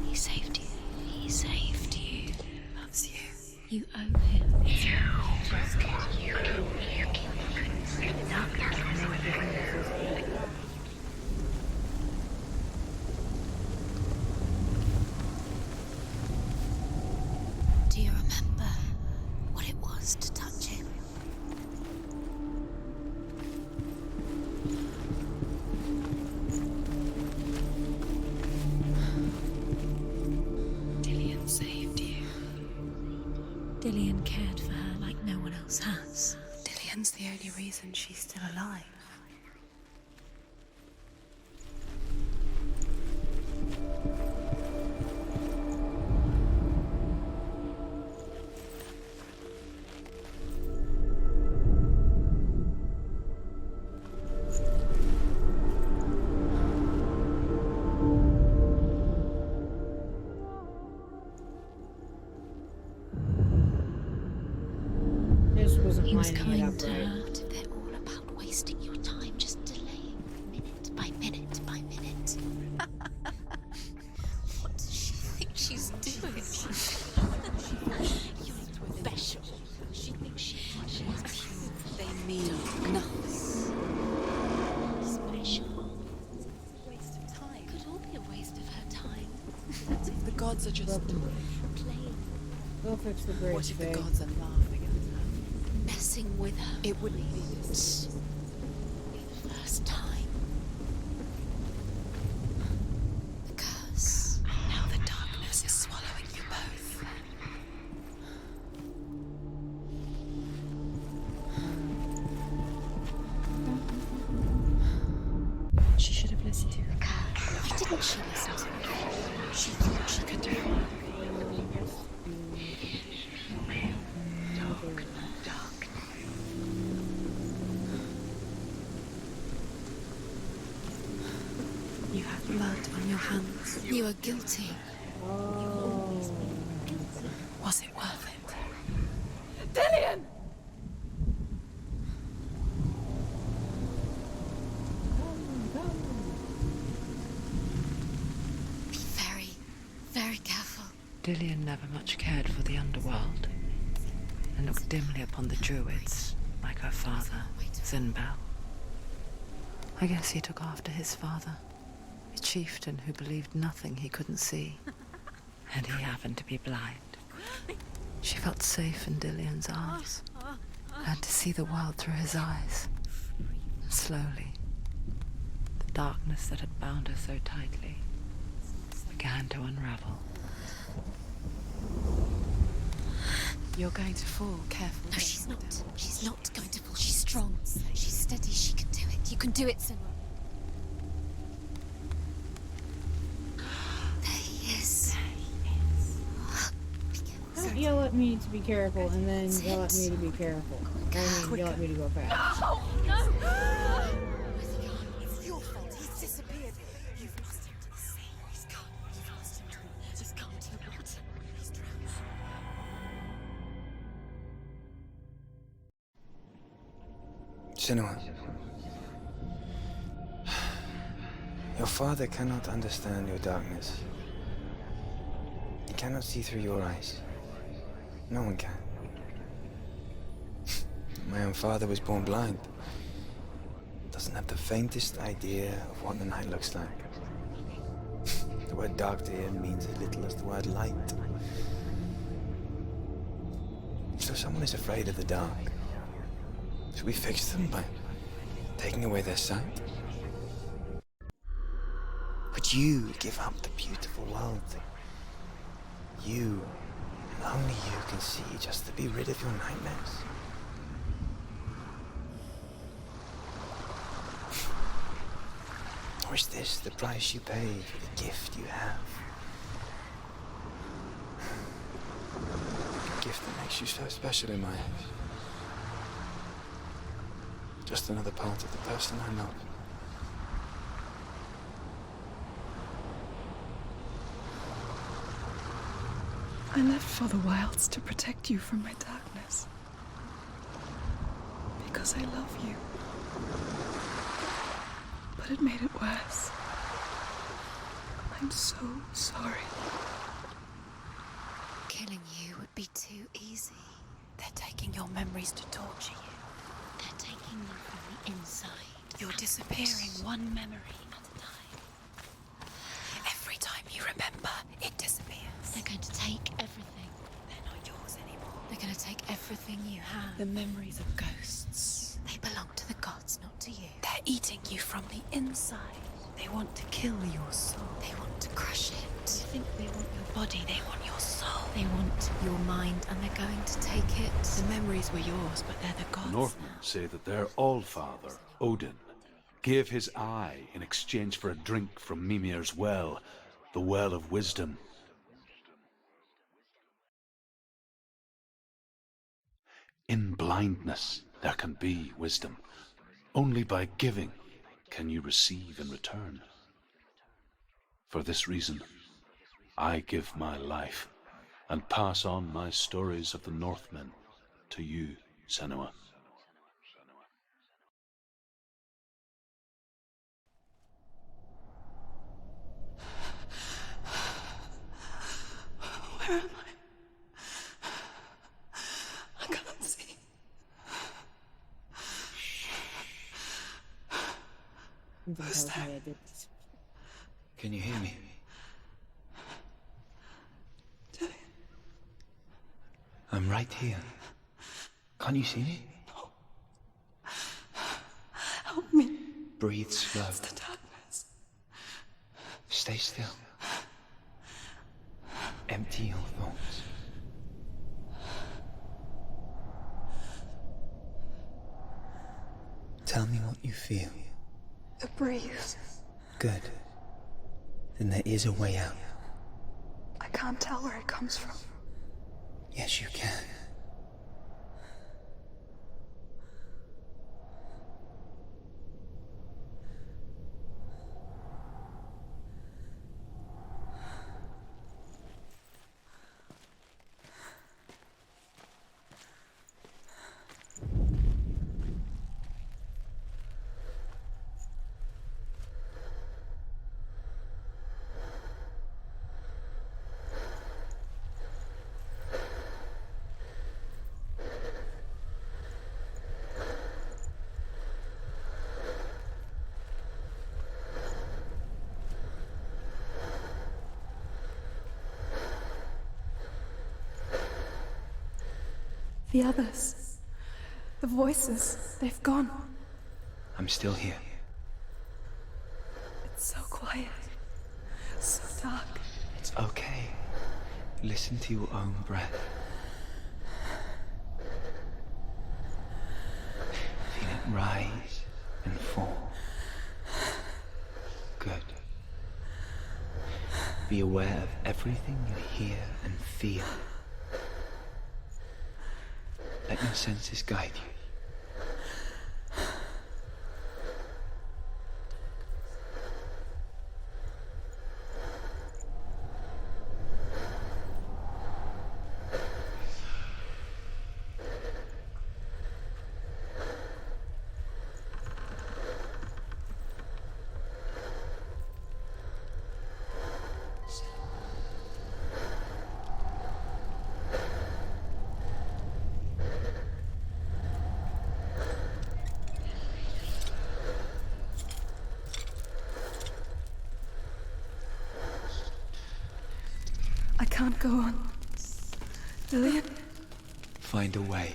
He saved you. He saved you. He loves you. You owe him. Do you remember what it was to touch him? Dillian saved you. Dillian cared for her like no one else has. Dillian's the only reason she's still alive. This wasn't He was lining it kind up to right. her. They're all about wasting your time, just delaying minute by minute by minute. What does she think she's doing? You're special. She thinks she's They mean nothing. special. Waste of time. Could all be a waste of her time. The gods are just Playing, We'll fix the bridge, What if the babe. gods are laughing at her? messing with her. It wouldn't be this. Be the first time. The curse. Now the darkness is swallowing you both. She should have listened to you. Why didn't she listen to me? She thought she could do it. You have blood on your hands. You are guilty. Was it worth it? Be very, very careful. Dillian never much cared for the underworld, and looked dimly upon the druids, like her father, Zinbel. I guess he took after his father, a chieftain who believed nothing he couldn't see, and he happened to be blind. She felt safe in Dillian's arms, learned to see the world through his eyes. And slowly, the darkness that had bound her so tightly began to unravel. You're going to fall. Careful. No, she's not. She's not going to fall. She's strong. She's steady. She can do it. You can do it, Senua. There he is. Be careful. Don't yell at me to be careful and then yell at me to be careful. I mean, yell at me to go fast. It's your fault. He's disappeared. You've lost him to the sea. He's gone. You've lost him to the... He's gone to the water. He's drowned. Senua, your father cannot understand your darkness. He cannot see through your eyes. No one can. My own father was born blind. Doesn't have the faintest idea of what the night looks like. The word dark to him means as little as the word light. So someone is afraid of the dark. Should we fix them by taking away their sight? Would you give up the beautiful world that you, and only you, can see just to be rid of your nightmares. Or is this the price you pay for the gift you have? A gift that makes you so special in my eyes. Just another part of the person I love. I left for the wilds to protect you from my darkness. Because I love you. But it made it worse. I'm so sorry. Killing you would be too easy. They're taking your memories to torture you. They're taking you from the inside. You're disappearing one memory at a time. Every time you remember, it disappears. They're going to take everything. They're not yours anymore. They're going to take everything you have. The memories of ghosts. They belong to the gods, not to you. They're eating you from the inside. They want to kill your soul. They want to crush it. They think they want your body, they want your soul. They want your mind, and they're going to take it. The memories were yours, but they're the gods Northmen now. say that their Allfather, Odin, gave his eye in exchange for a drink from Mimir's well, the Well of Wisdom. In blindness there can be wisdom. Only by giving can you receive in return. For this reason, I give my life and pass on my stories of the Northmen to you, Senua. Where am I? I can't see. Who's that? Can you hear me? I'm right here. Can't you see me? No. Help me. Breathe slow. It's the darkness. Stay still. Empty your thoughts. Tell me what you feel. The breeze. Good. Then there is a way out. I can't tell where it comes from. Yes, you can. The others. The voices. They've gone. I'm still here. It's so quiet. So dark. It's okay. Listen to your own breath. Feel it rise and fall. Good. Be aware of everything you hear and feel. Let your senses guide you. I can't go on. Lillian? Find a way.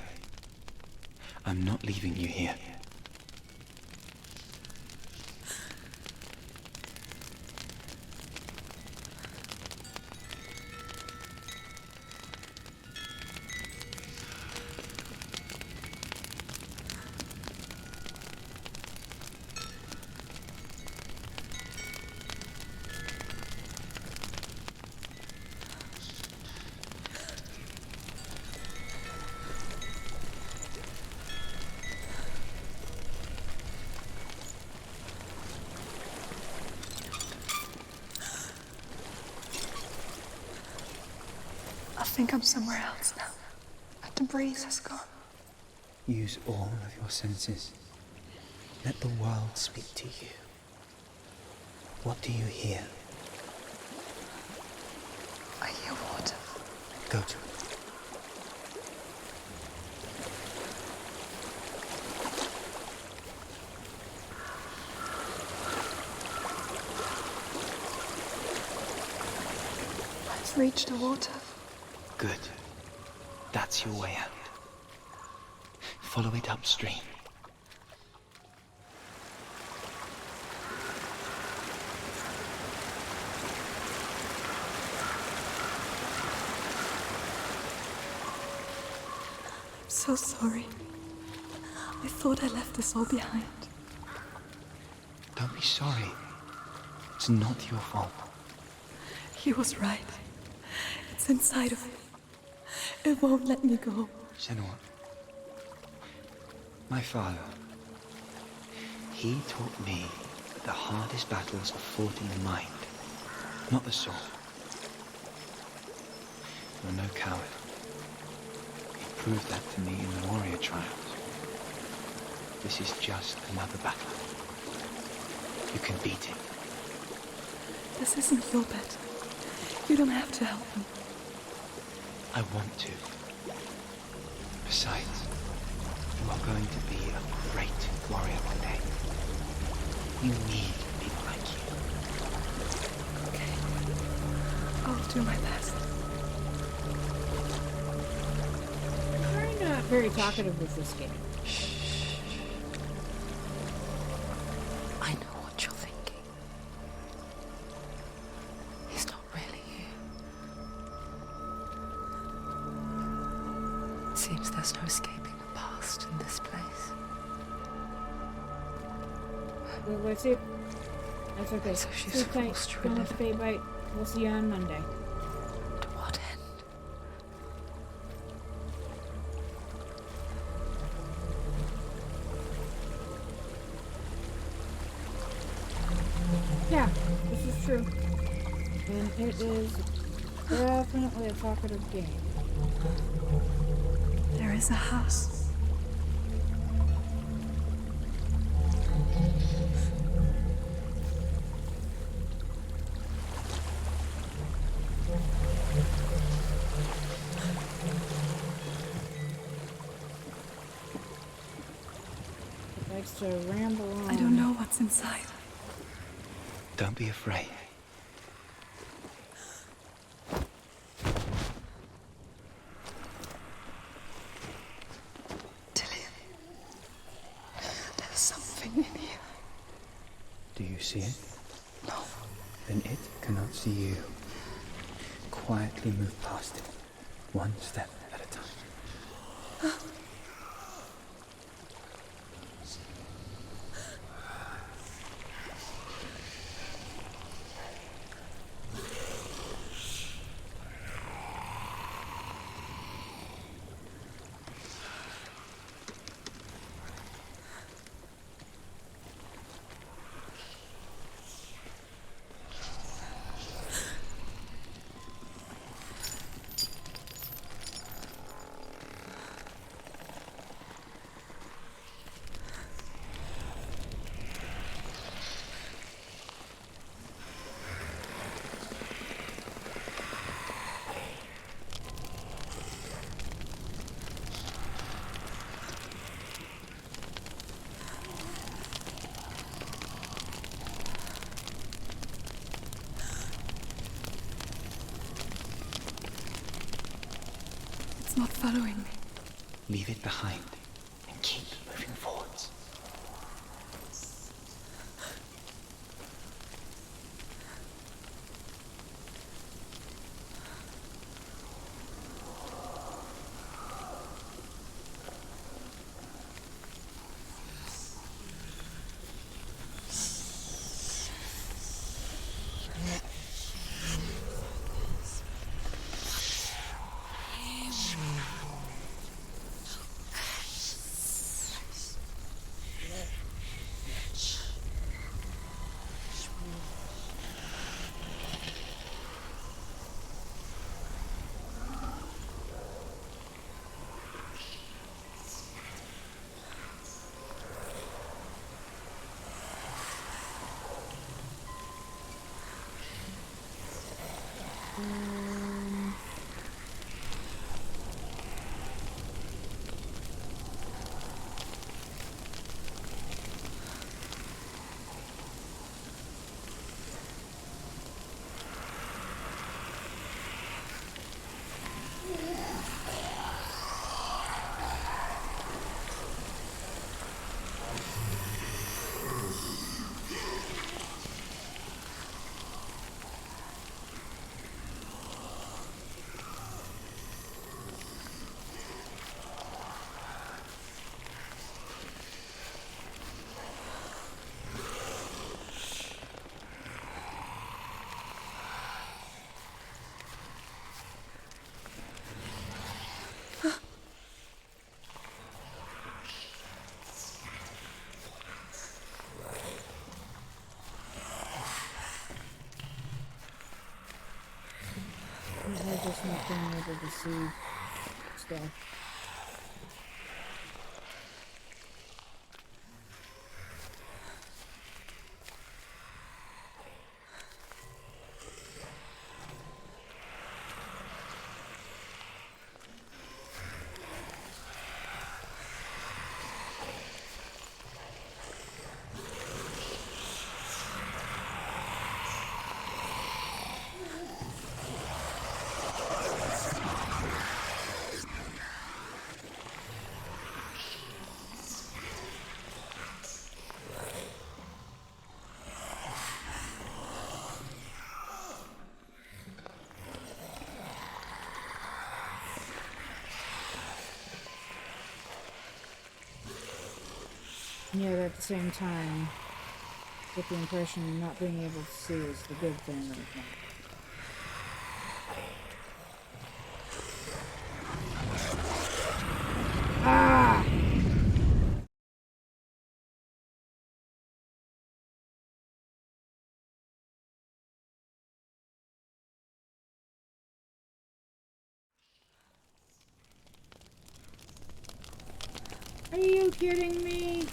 I'm not leaving you here. think I'm somewhere else now. The breeze has gone. Use all of your senses. Let the world speak to you. What do you hear? I hear water. Go to it. I've reached the water. Good. That's your way out. Follow it upstream. I'm so sorry. I thought I left this all behind. Don't be sorry. It's not your fault. He was right. It's inside of me. It won't let me go. Senua. My father. He taught me that the hardest battles are fought in the mind, not the sword. You're no coward. He proved that to me in the warrior trials. This is just another battle. You can beat it. This isn't your battle. You don't have to help me. I want to. Besides, you are going to be a great warrior one day. You need people like you. Okay. I'll do my best. I'm not very talkative with this game. I know what you're thinking. He's not really here. Seems there's no escaping the past in this place. Well, let's see. That's okay. So she's Sleep tight. forced to Don't relive stay bite. We'll see you on Monday. To what end? Yeah, this is true. And it is definitely a talkative game. There is a house. It likes to ramble on. I don't know what's inside. Don't be afraid. There's something in here. Do you see it? No. Then it cannot see you. Quietly move past it, one step at a time. It's not following me. Leave it behind and keep moving forwards. just not being able to see stuff. Yeah, but at the same time, get the impression not being able to see is the good thing right now. Ah! Are you kidding me?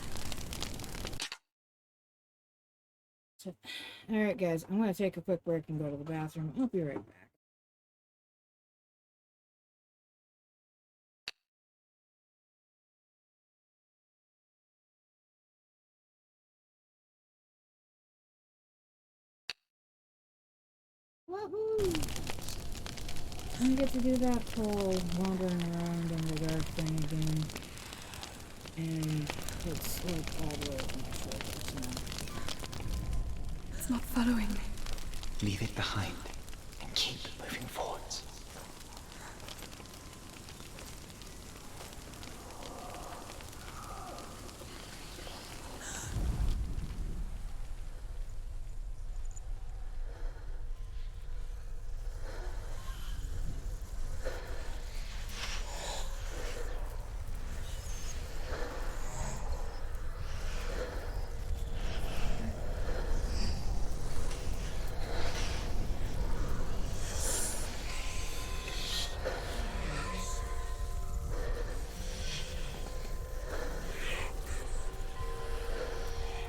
Alright guys, I'm gonna take a quick break and go to the bathroom. I'll be right back. Woohoo! I get to do that whole wandering around in the dark thing again. And it's like all the way over my shoulders now. It's not following me. Leave it behind and keep moving forwards.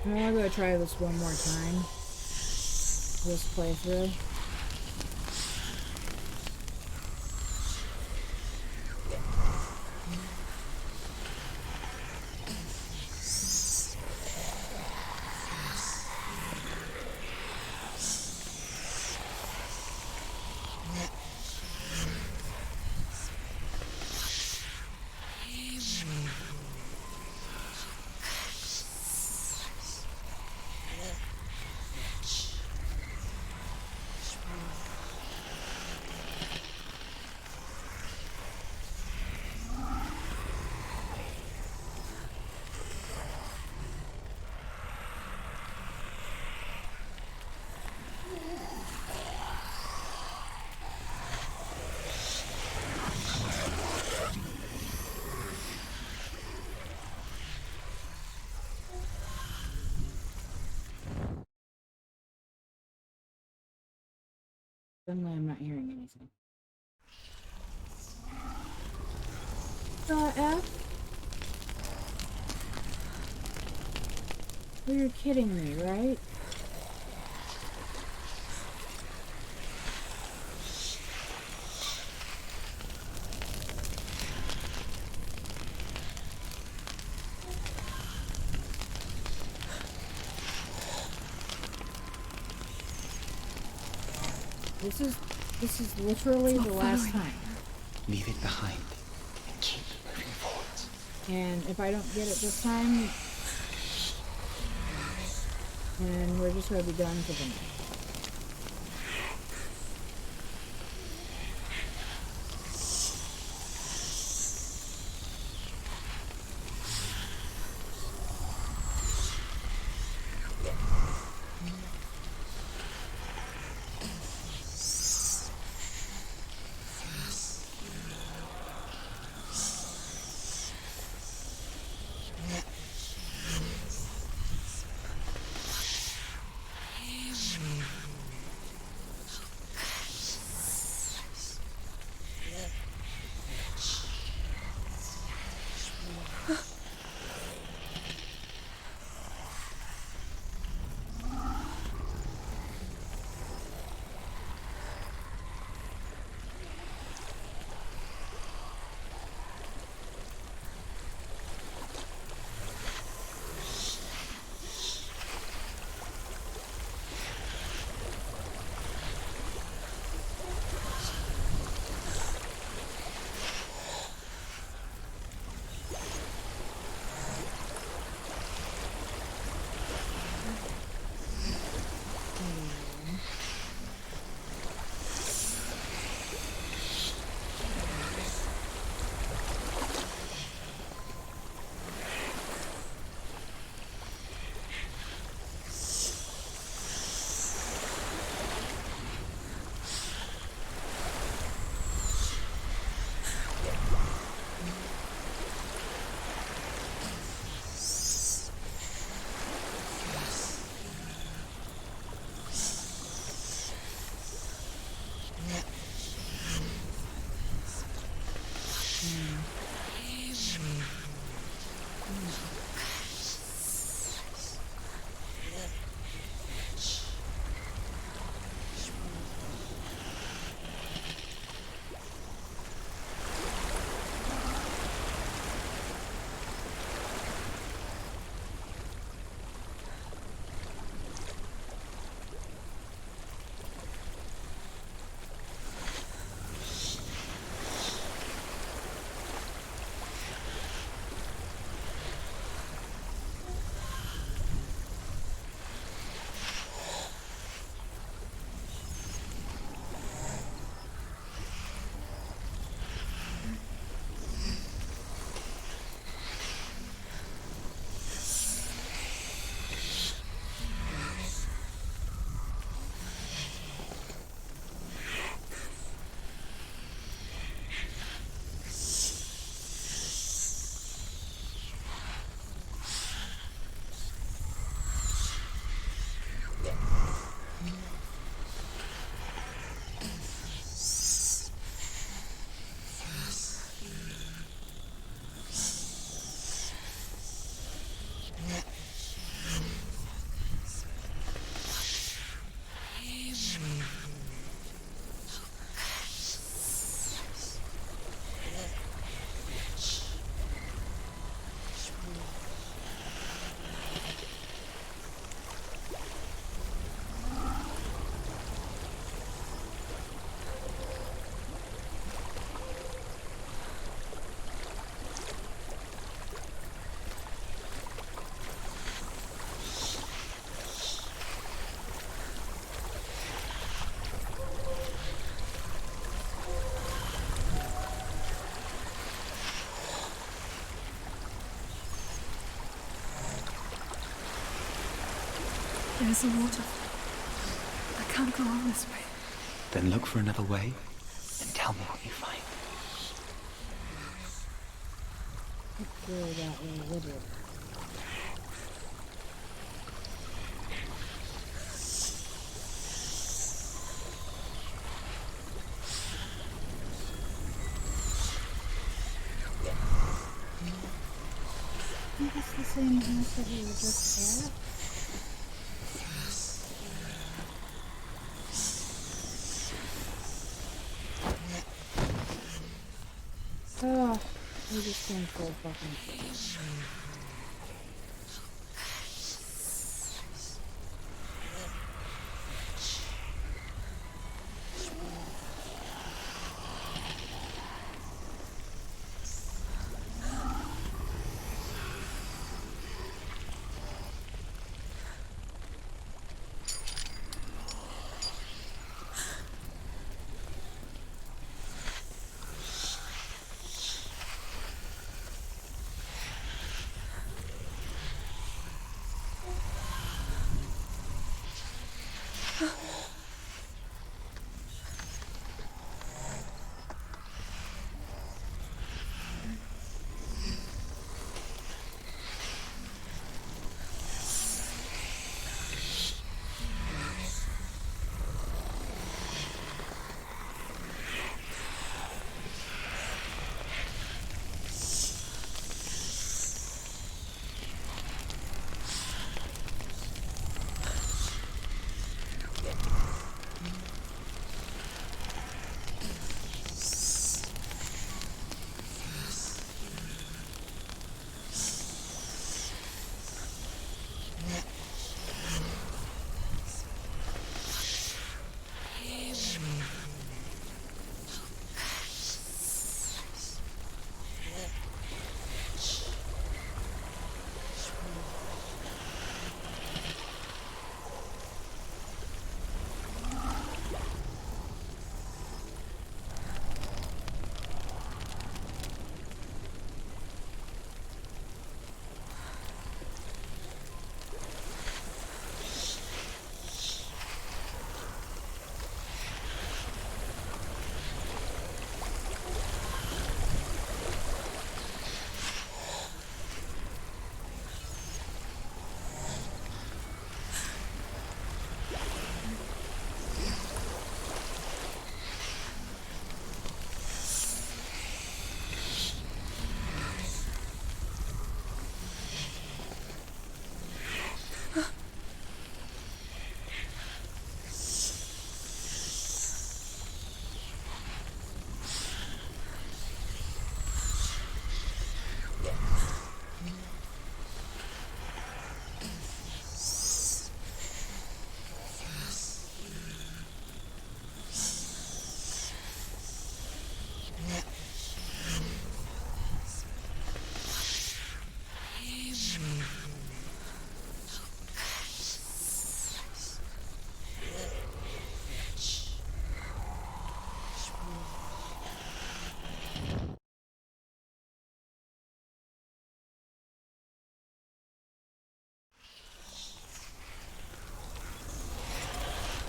I'm gonna try this one more time. This playthrough. Suddenly I'm not hearing anything. F? You're kidding me, right? This is literally the last time. Leave it behind and keep moving forwards. And if I don't get it this time, then we're just gonna be done for the night. There's a waterfall. I can't go on this way. Then look for another way and tell me what you find. Let's go that way, would it? I think it's the same house that we were just at. Oh, I just can't full fucking.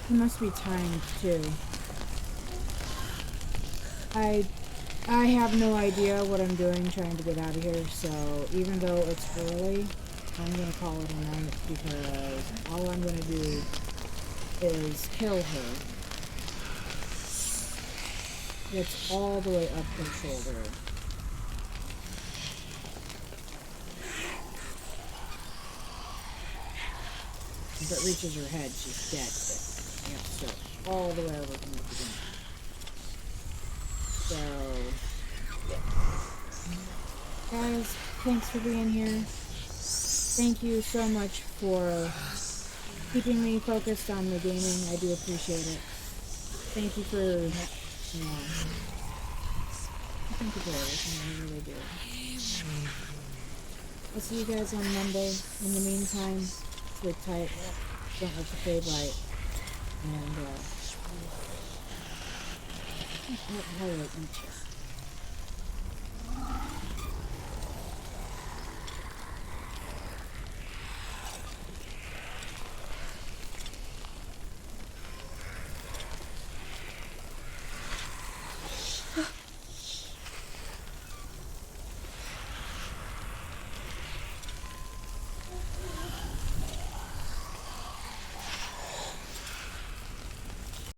It must be timed too. I have no idea what I'm doing trying to get out of here, so even though it's early, I'm gonna call it a night because all I'm gonna do is kill her. It's all the way up her shoulder. If it reaches her head, she's dead. But you have to start all the way over from the beginning. So, guys, thanks for being here. Thank you so much for keeping me focused on the gaming. I do appreciate it. Thank you for, you know, thank you for everything. I really do. I'll see you guys on Monday. In the meantime, sleep tight. Don't let the fade light. And, how do I eat here?